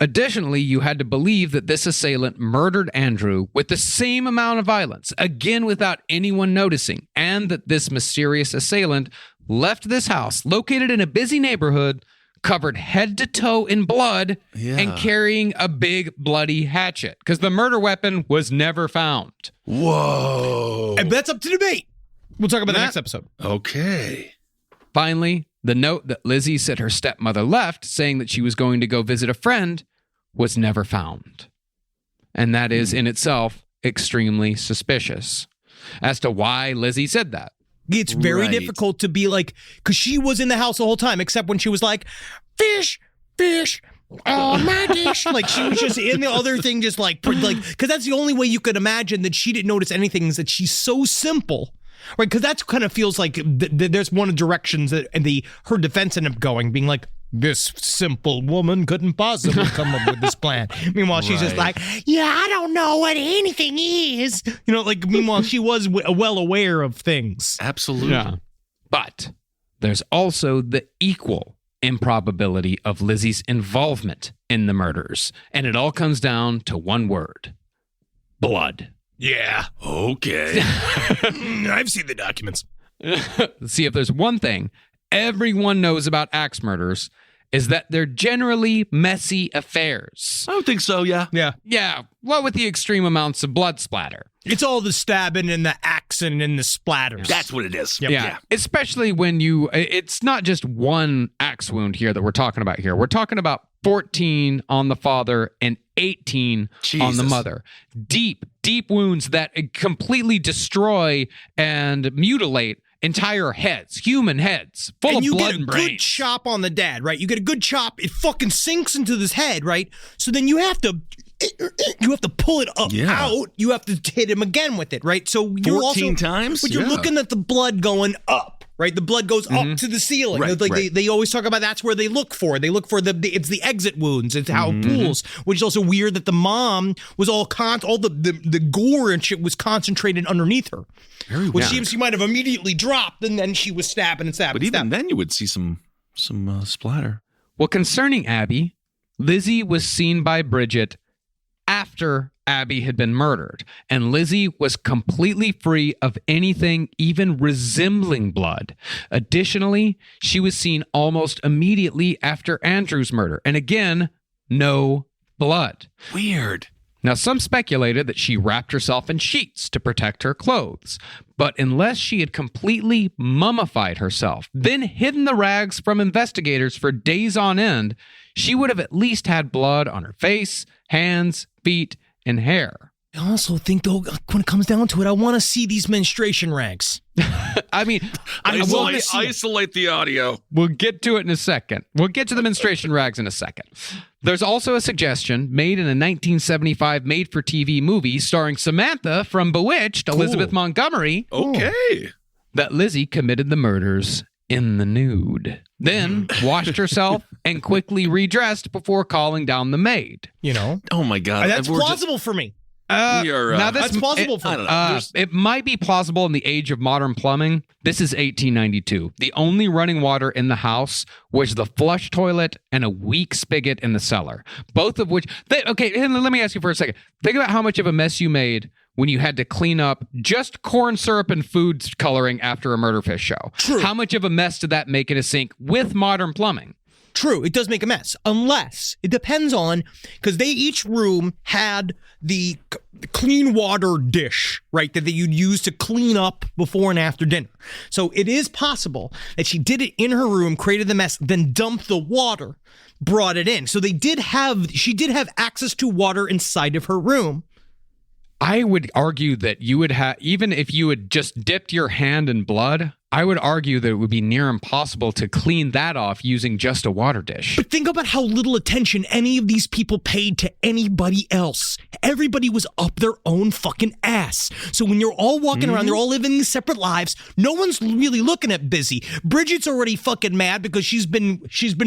Additionally, you had to believe that this assailant murdered Andrew with the same amount of violence, again without anyone noticing, and that this mysterious assailant left this house, located in a busy neighborhood, covered head to toe in blood, and carrying a big bloody hatchet, because the murder weapon was never found. Whoa. And that's up to debate. We'll talk about that next episode. Okay. Finally, the note that Lizzie said her stepmother left, saying that she was going to go visit a friend, was never found. And that is in itself extremely suspicious as to why Lizzie said that. It's very Right. difficult to be like, because she was in the house the whole time, except when she was like, fish, oh, my dish. Like, she was just in the other thing, just like, because that's the only way you could imagine that she didn't notice anything, is that she's so simple. Right, because that kind of feels like there's one of the directions that her defense ended up going, being like, this simple woman couldn't possibly come up with this plan. Meanwhile, she's just like, yeah, I don't know what anything is. You know, like, meanwhile, she was well aware of things. Absolutely. Yeah. But there's also the equal improbability of Lizzie's involvement in the murders. And it all comes down to one word: blood. Yeah. Okay. I've seen the documents. See, if there's one thing everyone knows about axe murders, is that they're generally messy affairs. I would think so, yeah. Yeah. Yeah, what with the extreme amounts of blood splatter. It's all the stabbing and the axing and the splatters. That's what it is. Yeah, especially when it's not just one axe wound here that we're talking about here. We're talking about 14 on the father and 18 on the Jesus. mother. Deep wounds that completely destroy and mutilate entire heads, human heads, full of blood and you get a brains. good chop on the dad, right? You get a good chop, it fucking sinks into his head, right? So then you have to pull it up out. You have to hit him again with it, right? So you're 14 times? But you're Yeah. looking at the blood going up, right? The blood goes up to the ceiling. Right, Like right. they always talk about that's where they look for. They look for it's the exit wounds. It's how it pools, which is also weird that the mom was all the gore and shit was concentrated underneath her. Which seems she might have immediately dropped, and then she was stabbing and stabbing. But even then, you would see some splatter. Well, concerning Abby, Lizzie was seen by Bridget after Abby had been murdered, and Lizzie was completely free of anything even resembling blood. Additionally, she was seen almost immediately after Andrew's murder, and again, no blood. Weird. Now, some speculated that she wrapped herself in sheets to protect her clothes, but unless she had completely mummified herself, then hidden the rags from investigators for days on end, she would have at least had blood on her face, hands, feet, and hair. I also think, though, when it comes down to it, I want to see these menstruation rags. I mean, Isolate the audio. we'll get to it in a second. We'll get to the menstruation rags in a second. There's also a suggestion made in a 1975 made-for-TV movie starring Samantha from Bewitched, Elizabeth Montgomery, Okay. that Lizzie committed the murders in the nude, then washed herself and quickly redressed before calling down the maid. You know? Oh my God. That's plausible for me. That's plausible for me. I don't know. It might be plausible in the age of modern plumbing. This is 1892. The only running water in the house was the flush toilet and a weak spigot in the cellar. Both of which... Okay, let me ask you for a second. Think about how much of a mess you made when you had to clean up just corn syrup and food coloring after a Murderfish show. True. How much of a mess did that make in a sink with modern plumbing? True, it does make a mess. Unless, it depends on, because each room had the clean water dish, right, that you'd use to clean up before and after dinner. So it is possible that she did it in her room, created the mess, then dumped the water, brought it in. So she did have access to water inside of her room. I would argue that you would have, even if you had just dipped your hand in blood, I would argue that it would be near impossible to clean that off using just a water dish. But think about how little attention any of these people paid to anybody else. Everybody was up their own fucking ass. So when you're all walking around, they're all living these separate lives. No one's really looking at Busy. Bridget's already fucking mad because she's been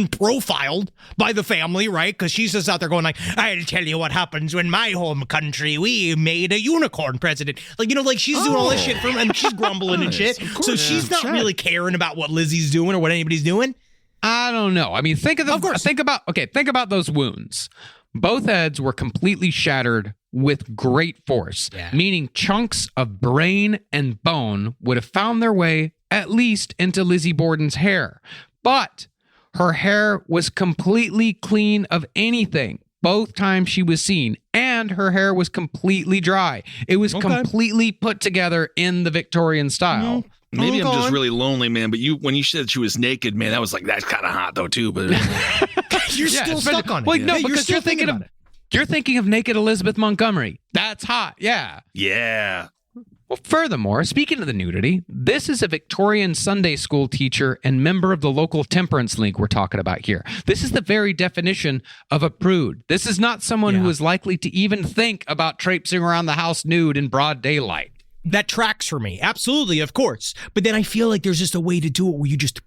profiled by the family, right? Because she's just out there going like, I'll tell you what happens when my home country, we made a unicorn president. Like she's doing all this shit and she's grumbling and shit. So she's not really caring about what Lizzie's doing or what anybody's doing. I don't know. I mean, think about those wounds. Both heads were completely shattered with great force, meaning chunks of brain and bone would have found their way at least into Lizzie Borden's hair. But her hair was completely clean of anything both times she was seen, and her hair was completely dry. It was completely put together in the Victorian style. Maybe I'm just really lonely, man. But when you said she was naked, man, that was like, that's kind of hot though too. But you're still stuck on it. Well, no, because you're thinking of naked Elizabeth Montgomery. That's hot. Yeah. Yeah. Well, furthermore, speaking of the nudity, this is a Victorian Sunday school teacher and member of the local temperance league we're talking about here. This is the very definition of a prude. This is not someone who is likely to even think about traipsing around the house nude in broad daylight. That tracks for me. Absolutely, of course. But then I feel like there's just a way to do it where you just,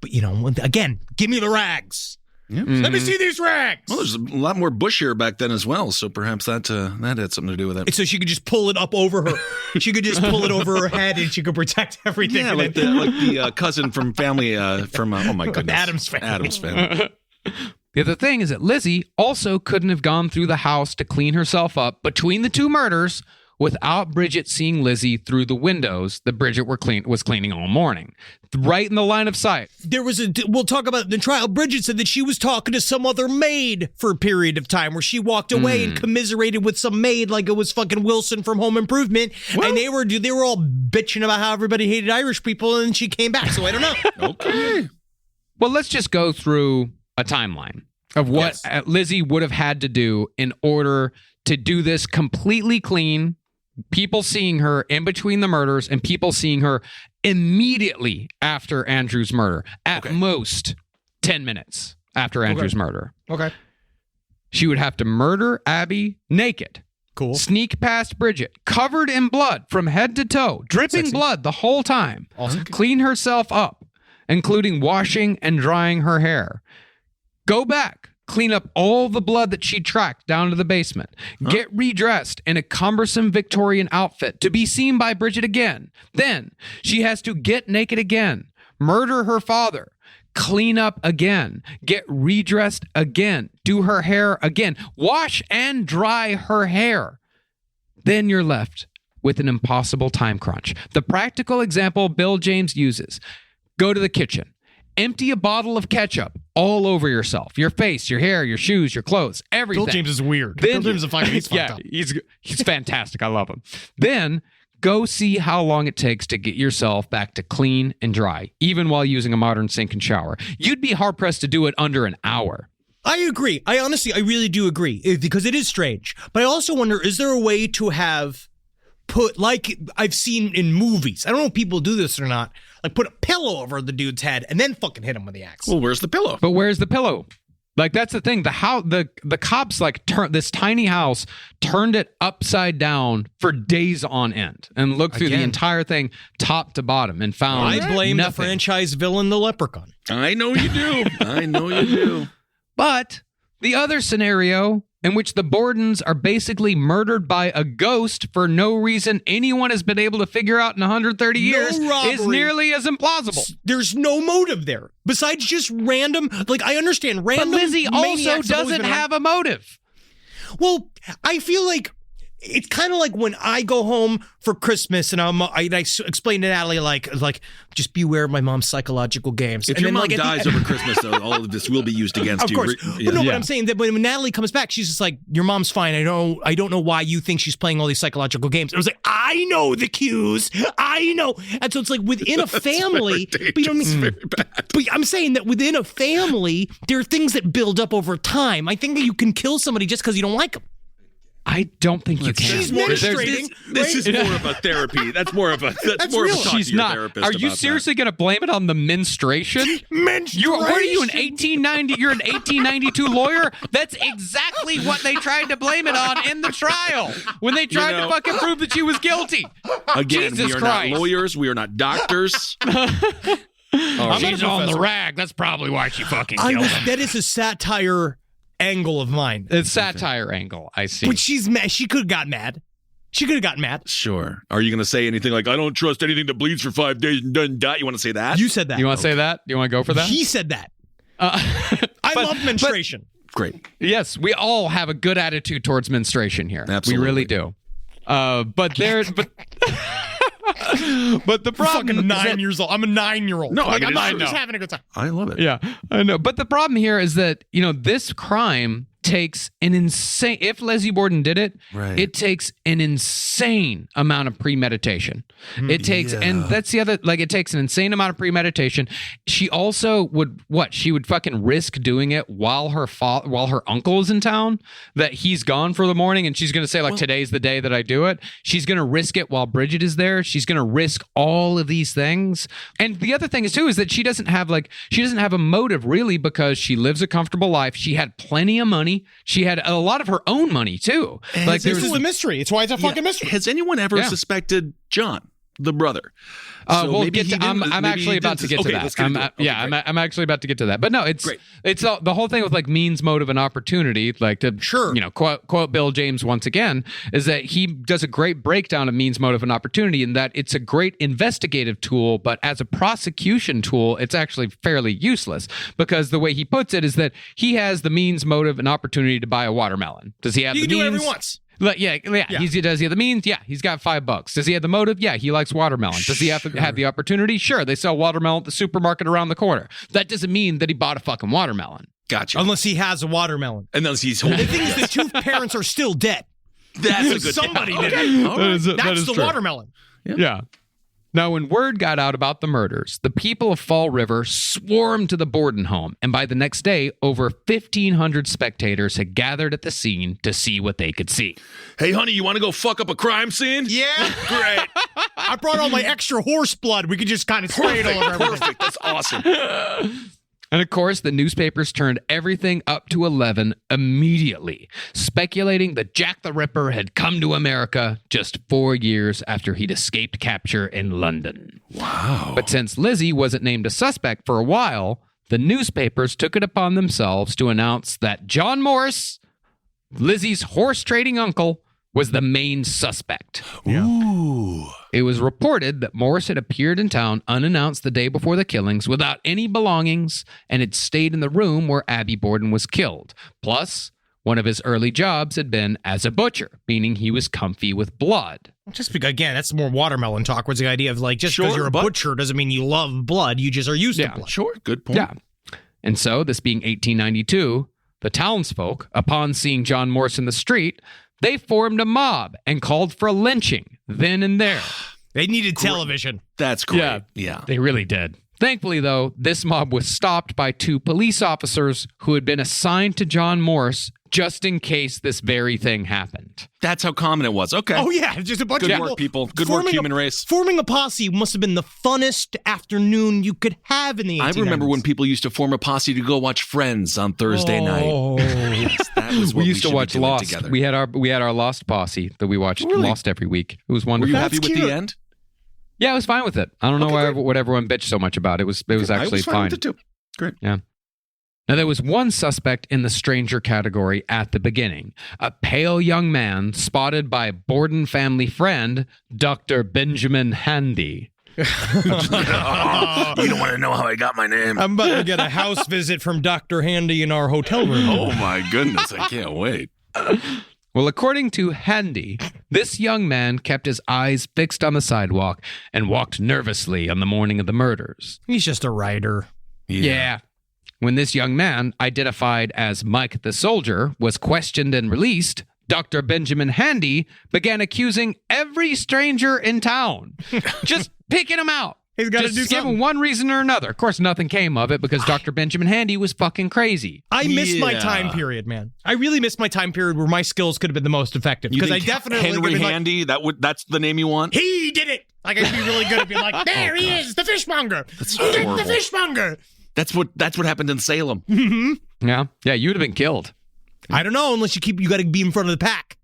again, give me the rags. Yep. Let me see these rags. Well, there's a lot more bush hair back then as well, so perhaps that had something to do with it. So she could just pull it up over her. She could just pull it over her head, and she could protect everything. Yeah, like the cousin from family from oh my goodness, Adam's family. The other thing is that Lizzie also couldn't have gone through the house to clean herself up between the two murders without Bridget seeing Lizzie through the windows that Bridget was cleaning all morning. Right in the line of sight. We'll talk about the trial. Bridget said that she was talking to some other maid for a period of time where she walked away and commiserated with some maid like it was fucking Wilson from Home Improvement. Well, and they were all bitching about how everybody hated Irish people, and she came back. So I don't know. Okay. Well, let's just go through a timeline of what Lizzie would have had to do in order to do this completely clean. People seeing her in between the murders and people seeing her immediately after Andrew's murder. At most 10 minutes after Andrew's murder. Okay. She would have to murder Abby naked. Cool. Sneak past Bridget, covered in blood from head to toe, dripping blood the whole time. Awesome. Clean herself up, including washing and drying her hair. Go back. Clean up all the blood that she tracked down to the basement. Get redressed in a cumbersome Victorian outfit to be seen by Bridget again. Then she has to get naked again, murder her father, clean up again, get redressed again, do her hair again, wash and dry her hair. Then you're left with an impossible time crunch. The practical example Bill James uses: go to the kitchen. Empty a bottle of ketchup all over yourself, your face, your hair, your shoes, your clothes, everything. Bill James is weird. Bill James is fucking, he's fucked up. He's fantastic. I love him. Then go see how long it takes to get yourself back to clean and dry, even while using a modern sink and shower. You'd be hard-pressed to do it under an hour. I agree. I really do agree, because it is strange. But I also wonder, is there a way to have put, like I've seen in movies, I don't know if people do this or not, like put a pillow over the dude's head and then fucking hit him with the axe. Well, where's the pillow? But where's the pillow? Like, that's the thing. The cops like turned this tiny house, turned it upside down for days on end, and looked through the entire thing top to bottom and found I blame nothing. the franchise villain, the leprechaun. I know you do. I know you do. But the other scenario, in which the Bordens are basically murdered by a ghost for no reason anyone has been able to figure out in 130 years, is nearly as implausible. There's no motive there besides just random. Like, I understand random. But Lizzie also maniacs have always doesn't been have a motive. Well, I feel like it's kind of like when I go home for Christmas and I explain to Natalie like just beware of my mom's psychological games. If and your then, mom like, dies over Christmas, though, all of this will be used against of you. course. Yeah. But I'm saying that when Natalie comes back, she's just like, your mom's fine. I don't know why you think she's playing all these psychological games. I was like, I know the cues. I know. And so it's like within a family, but you know what I mean? Very bad. But I'm saying that within a family, there are things that build up over time. I think that you can kill somebody just because you don't like them. I don't think you can. She's menstruating. This is more of a therapy. That's more of a more of a talk She's to your not. therapist Are you about seriously going to blame it on the menstruation? Menstruation. What are you, an 1890? You're an 1892 lawyer? That's exactly what they tried to blame it on in the trial when they tried to fucking prove that she was guilty. Again, Jesus we are Christ. not lawyers. We are not doctors. She's on the rag. That's probably why she fucking killed him. That is a satire angle of mine. It's satire angle. I see. But she's mad. She could have got mad. She could have gotten mad. Sure. Are you going to say anything like, I don't trust anything that bleeds for 5 days and doesn't die? You want to say that? You said that. You want to say that? You want to go for that? He said that. I love menstruation. Great. Yes, we all have a good attitude towards menstruation here. Absolutely. We really do. But the problem I'm fucking is 9 years old. I'm a 9-year-old. No, I mean, I'm just having a good time. I love it. Yeah, I know. But the problem here is that, this crime takes an insane, if Lizzie Borden did it, Right. it takes an insane amount of premeditation. It takes, and that's the other, like, it takes an insane amount of premeditation. She also would fucking risk doing it while her uncle is in town, that he's gone for the morning, and she's going to say, like, today's the day that I do it. She's going to risk it while Bridget is there. She's going to risk all of these things. And the other thing is, too, is that she doesn't have a motive, really, because she lives a comfortable life. She had plenty of money. She had a lot of her own money, too. Like, this is a mystery. It's why it's a fucking mystery. Has anyone ever suspected John, the brother? We'll get to, I'm actually about to get to that. I'm actually about to get to that. But no, it's the whole thing with, like, means, motive, and opportunity, like, to quote Bill James once again, is that he does a great breakdown of means, motive, and opportunity, in that it's a great investigative tool, but as a prosecution tool, it's actually fairly useless, because the way he puts it is that he has the means, motive, and opportunity to buy a watermelon. Does he have the means? You can do whatever he wants. Does he have the means? Yeah, he's got $5. Does he have the motive? Yeah, he likes watermelon. Does he have to have the opportunity? Sure, they sell watermelon at the supermarket around the corner. That doesn't mean that he bought a fucking watermelon. Gotcha. Unless he has a watermelon. Unless he's holding The thing is, the two parents are still dead. That's a good Somebody point. did Okay. it. All right. That's the true. watermelon. Yeah. Now, when word got out about the murders, the people of Fall River swarmed to the Borden home, and by the next day, over 1,500 spectators had gathered at the scene to see what they could see. Hey, honey, you want to go fuck up a crime scene? Yeah. Great. I brought all my extra horse blood. We could just kind of spray it all over everything. Perfect. That's awesome. And of course, the newspapers turned everything up to 11 immediately, speculating that Jack the Ripper had come to America just 4 years after he'd escaped capture in London. Wow. But since Lizzie wasn't named a suspect for a while, the newspapers took it upon themselves to announce that John Morris, Lizzie's horse-trading uncle, was the main suspect. Ooh. It was reported that Morris had appeared in town unannounced the day before the killings without any belongings and had stayed in the room where Abby Borden was killed. Plus, one of his early jobs had been as a butcher, meaning he was comfy with blood. Just because, again, that's more watermelon talk, where the idea of, like, just because you're a butcher doesn't mean you love blood. You just are used to blood. Sure. Good point. Yeah. And so, this being 1892, the townsfolk, upon seeing John Morris in the street, they formed a mob and called for a lynching then and there. They needed television. That's great. Yeah. They really did. Thankfully, though, this mob was stopped by 2 police officers who had been assigned to John Morse just in case this very thing happened. That's how common it was. Okay. Oh, yeah, just a bunch Good of work, people. Good forming work, human race. Forming a posse must have been the funnest afternoon you could have in the 1890s. I remember when people used to form a posse to go watch Friends on Thursday night. Yes, that was what We used to should watch be doing Lost. together. We had our Lost posse that we watched Lost every week. It was Were wonderful. you happy with cute. the end? Yeah, I was fine with it. I don't know Okay, why great. what everyone bitched so much about. It was I actually was fine with it too. Great. Yeah. Now, there was one suspect in the stranger category at the beginning, a pale young man spotted by Borden family friend, Dr. Benjamin Handy. You don't want to know how I got my name. I'm about to get a house visit from Dr. Handy in our hotel room. Oh my goodness, I can't wait. Well, according to Handy, this young man kept his eyes fixed on the sidewalk and walked nervously on the morning of the murders. He's just a writer. Yeah. When this young man, identified as Mike the Soldier, was questioned and released, Dr. Benjamin Handy began accusing every stranger in town. Just picking them out. He's got to Just do give something. him one reason or another. Of course, nothing came of it because Dr. Benjamin Handy was fucking crazy. I miss my Yeah. time period, man. I really miss my time period where my skills could have been the most effective. You Because I think definitely Henry could have been Handy, that's the name you want? he did it. Like, I'd be really good at being like, there he is, the fishmonger. That's He did horrible. the fishmonger. That's what happened in Salem. Yeah, you'd have been killed. I don't know, unless you got to be in front of the pack.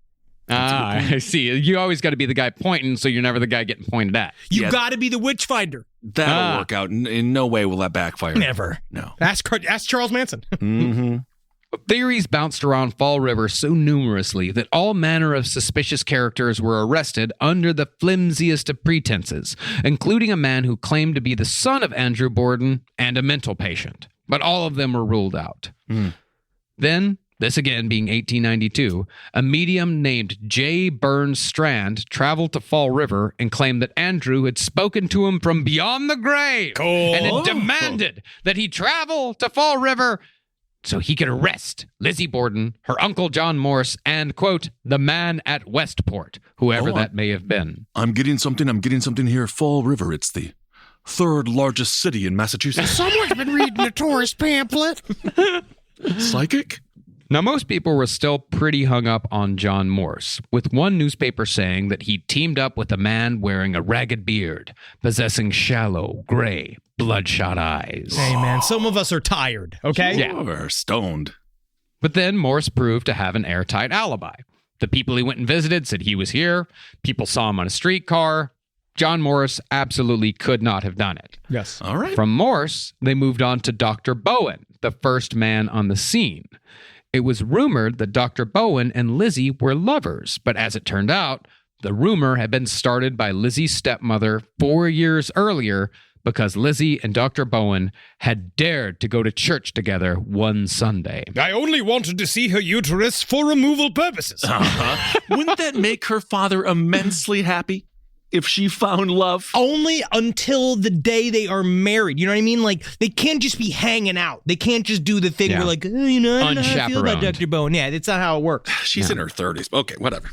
I see. You always got to be the guy pointing, so you're never the guy getting pointed at. You Yeah. got to be the witch finder. That'll work out. In no way will that backfire. Never. No. Ask Charles Manson. Mm-hmm. Theories bounced around Fall River so numerously that all manner of suspicious characters were arrested under the flimsiest of pretenses, including a man who claimed to be the son of Andrew Borden and a mental patient. But all of them were ruled out. Then, this again being 1892, a medium named J. Burns Strand traveled to Fall River and claimed that Andrew had spoken to him from beyond the grave and had demanded that he travel to Fall River so he could arrest Lizzie Borden, her uncle John Morse, and, quote, the man at Westport, whoever that may have been. I'm getting something here. Fall River. It's the 3rd largest city in Massachusetts. Someone's been reading a tourist pamphlet. Psychic? Now, most people were still pretty hung up on John Morse, with one newspaper saying that he teamed up with a man wearing a ragged beard, possessing shallow, gray, bloodshot eyes. Hey, man, some of us are tired, okay? Yeah. Or stoned. But then Morse proved to have an airtight alibi. The people he went and visited said he was here. People saw him on a streetcar. John Morse absolutely could not have done it. Yes. All right. From Morse, they moved on to Dr. Bowen, the first man on the scene. It was rumored that Dr. Bowen and Lizzie were lovers, but as it turned out, the rumor had been started by Lizzie's stepmother 4 years earlier because Lizzie and Dr. Bowen had dared to go to church together one Sunday. I only wanted to see her uterus for removal purposes. Wouldn't that make her father immensely happy if she found love? Only until the day they are married. You know what I mean? Like, they can't just be hanging out. They can't just do the thing Yeah. where, like, oh, you know, I don't know how I feel about Unchaperoned. Dr. Bowen. Yeah, that's not how it works. She's in her 30s. Okay, whatever.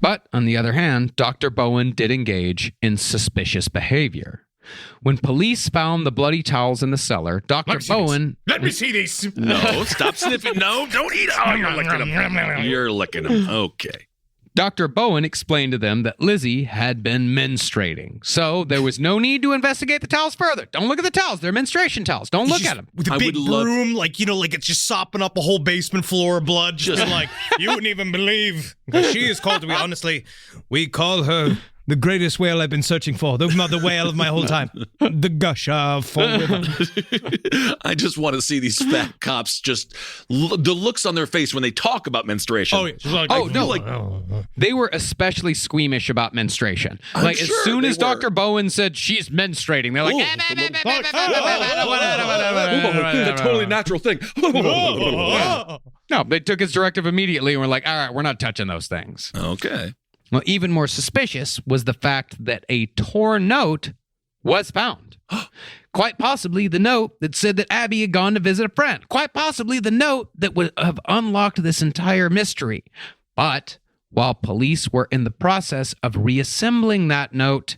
But on the other hand, Dr. Bowen did engage in suspicious behavior. When police found the bloody towels in the cellar, Dr. Bowen... Let me see these. No, stop sniffing. No, don't eat. Oh, you're licking them. You're licking them. Okay. Dr. Bowen explained to them that Lizzie had been menstruating, so there was no need to investigate the towels further. Don't look at the towels. They're menstruation towels. Don't look at them. With a I big would love- broom, like, you know, like it's just sopping up a whole basement floor of blood. Just being like, you wouldn't even believe. Because she is called to be, honestly, we call her the greatest whale I've been searching for. The mother whale of my whole time. The gush of Fall River. I just want to see these fat cops just the looks on their face when they talk about menstruation. Oh, yeah. She's like, Oh, no. They were especially squeamish about menstruation. Like, as sure soon they as were. Dr. Bowen said she's menstruating, they're like, It's a totally natural thing. no, they took his directive immediately and were like, all right, we're not touching those things. Okay. Well, even more suspicious was the fact that a torn note was found. Quite possibly the note that said that Abby had gone to visit a friend. Quite possibly the note that would have unlocked this entire mystery. But while police were in the process of reassembling that note,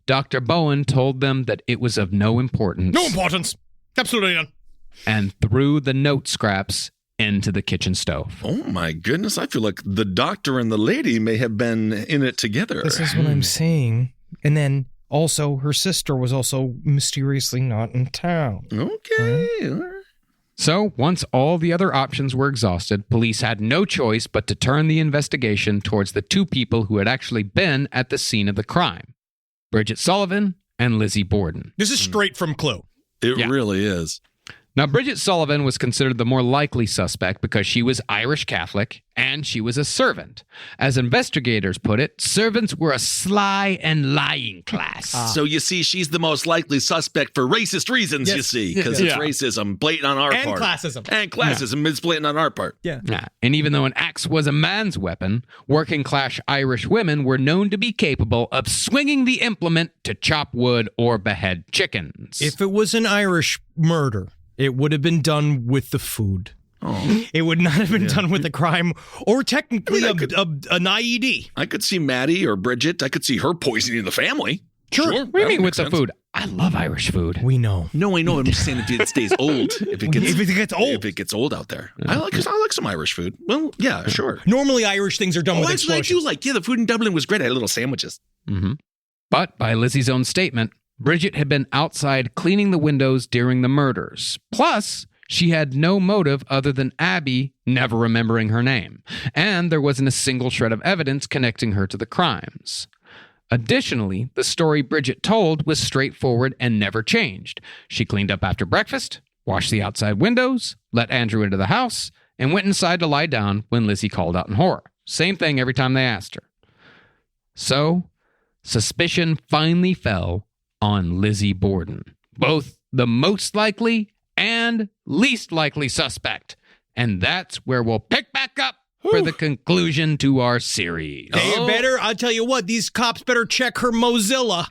Dr. Bowen told them that it was of no importance. No importance. Absolutely none. And threw the note scraps into the kitchen stove. Oh my goodness, I feel like the doctor and the lady may have been in it together. This is what I'm saying. And then also her sister was also mysteriously not in town. Okay. All right. So, once all the other options were exhausted, police had no choice but to turn the investigation towards the two people who had actually been at the scene of the crime, Bridget Sullivan and Lizzie Borden. This is straight from Clue. It Yeah. really is. Now, Bridget Sullivan was considered the more likely suspect because she was Irish Catholic and she was a servant. As investigators put it, servants were a sly and lying class. So you see, she's the most likely suspect for racist reasons, you see, because it's racism, blatant on our And part. classism. And classism is blatant on our part. Yeah. Yeah. And even though an axe was a man's weapon, working class Irish women were known to be capable of swinging the implement to chop wood or behead chickens. If it was an Irish murder, it would have been done with the food. Oh. It would not have been done with the crime or technically an IED. I could see Maddie or Bridget. I could see her poisoning the family. Sure. What do you mean with the food? I love Irish food. We know. No, I know. I'm just saying if it stays old. If it gets old. If it gets old out there. I like some Irish food. Well, yeah, sure. Normally Irish things are done with That's what I explosions. do like. Yeah, the food in Dublin was great. I had little sandwiches. Mm-hmm. But by Lizzie's own statement, Bridget had been outside cleaning the windows during the murders. Plus, she had no motive other than Abby never remembering her name. And there wasn't a single shred of evidence connecting her to the crimes. Additionally, the story Bridget told was straightforward and never changed. She cleaned up after breakfast, washed the outside windows, let Andrew into the house, and went inside to lie down when Lizzie called out in horror. Same thing every time they asked her. So, suspicion finally fell on Lizzie Borden, both the most likely and least likely suspect. And that's where we'll pick back up for the conclusion to our series. I'll tell you what, these cops better check her Mozilla.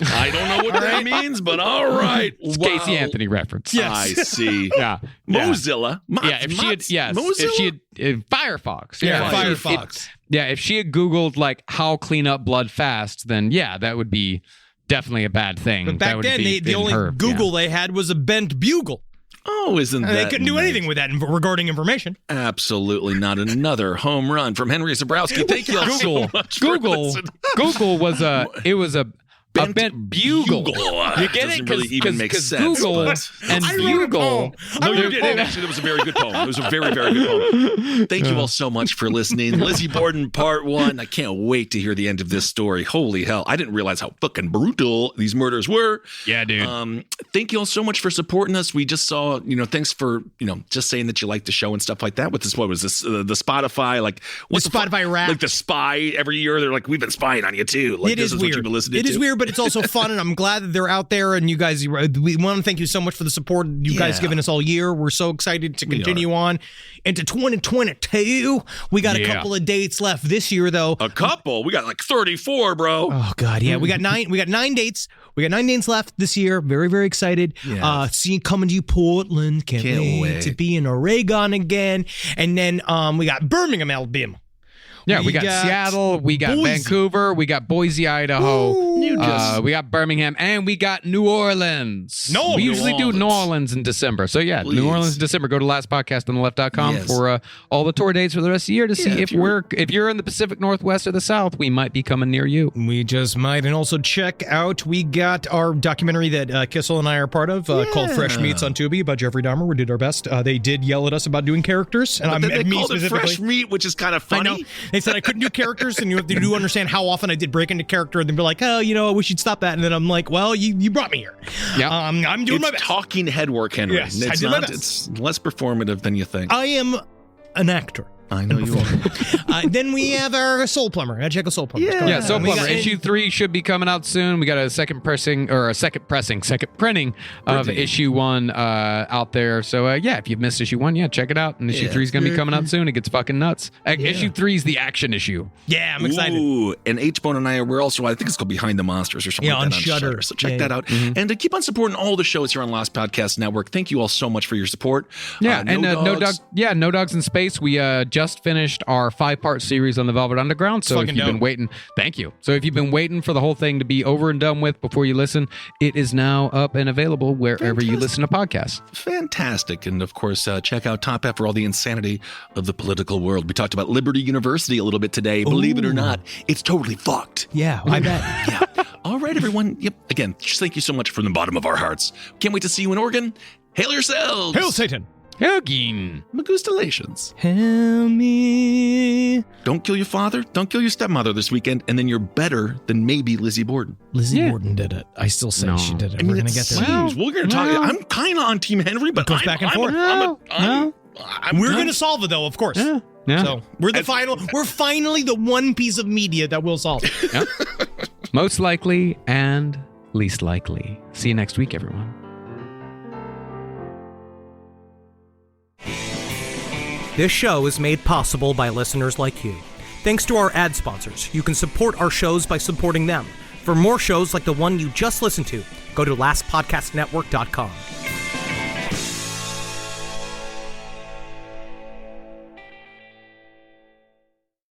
I don't know what that means, but all right. It's Casey Anthony reference. Yes. I see. Yeah. Mozilla. If she had Firefox. Yeah, if she had- Firefox. if she had Googled like how clean up blood fast, then that would be definitely a bad thing. But back then, the only Google they had was a bent bugle. Oh, isn't that They couldn't do anything with that regarding information. Absolutely not. Another home run from Henry Zabrowski. Thank you all so much for listening. Google was a bent bugle. You get it? Really even makes sense. Google but... and bugle. No, you did. Actually, that was a very good poem. It was a very, very good poem. Thank you all so much for listening. Lizzie Borden, part 1. I can't wait to hear the end of this story. Holy hell. I didn't realize how fucking brutal these murders were. Yeah, dude. Thank you all so much for supporting us. We just saw, thanks for, just saying that you like the show and stuff like that. With this, what was this? The Spotify, like, what's the Spotify rap? Like the spy every year. They're like, we've been spying on you too. Like, it is weird. What you've been listening to. It is weird, but it's also fun, and I'm glad that they're out there. And you guys, we want to thank you so much for the support you guys given us all year. We're so excited to continue on into 2022. We got a couple of dates left this year, though. A couple? We got like 34, bro. Oh God, yeah. We got 9 dates. We got 9 dates left this year. Very, very excited. Coming to you, Portland. Can't wait to be in Oregon again. And then we got Birmingham, Alabama. Yeah, we got Seattle, we got Boise. Vancouver, we got Boise, Idaho, Ooh, we got Birmingham, and we got New Orleans. We usually do New Orleans in December. So New Orleans in December. Go to lastpodcastontheleft.com for all the tour dates for the rest of the year to see if you're in the Pacific Northwest or the South, we might be coming near you. We just might. And also check out, we got our documentary that Kissel and I are part of called Fresh Meats on Tubi about Jeffrey Dahmer. We did our best. They did yell at us about doing characters. And they called it Fresh Meat, which is kind of funny. I know. They said I couldn't do characters, and you do understand how often I did break into character, and they'd be like, oh, we should stop that. And then I'm like, well, you brought me here. Yeah. I'm doing my best. Talking head work, Henry. Yes, I did my best. It's less performative than you think. I am an actor. I know you are. Then we have our Soul Plumber. Check out Soul Plumber. Yeah, Soul Plumber. Issue 3 should be coming out soon. We got a second printing of issue 1 out there. So if you've missed issue 1, check it out. And issue 3 is going to be coming out soon. It gets fucking nuts. Issue 3 is the action issue. Yeah, I'm excited. Ooh, and H-Bone and I, we're also, I think it's called Behind the Monsters or something like on that Shudder. So check that out. Mm-hmm. And to keep on supporting all the shows here on Lost Podcast Network. Thank you all so much for your support. Yeah, No Dogs in Space. We just finished our 5-part series on the Velvet Underground. So if you've been waiting, thank you. So if you've been waiting for the whole thing to be over and done with before you listen, it is now up and available wherever you listen to podcasts. Fantastic. And of course, check out Top F for all the insanity of the political world. We talked about Liberty University a little bit today. Believe it or not, it's totally fucked. Yeah, I bet. Yeah. All right, everyone. Yep. Again, just thank you so much from the bottom of our hearts. Can't wait to see you in Oregon. Hail yourselves. Hail Satan. Hugging. Magustalations. Hail me. Don't kill your father. Don't kill your stepmother this weekend. And then you're better than maybe Lizzie Borden. Lizzie Borden did it. I still say she did it. I mean, We're going to get there. We're going to talk. I'm kind of on Team Henry, but goes back and forth. We're going to solve it, though, of course. Yeah. So we're finally the one piece of media that will solve it. Yep. Most likely and least likely. See you next week, everyone. This show is made possible by listeners like you. Thanks to our ad sponsors, you can support our shows by supporting them. For more shows like the one you just listened to, go to lastpodcastnetwork.com.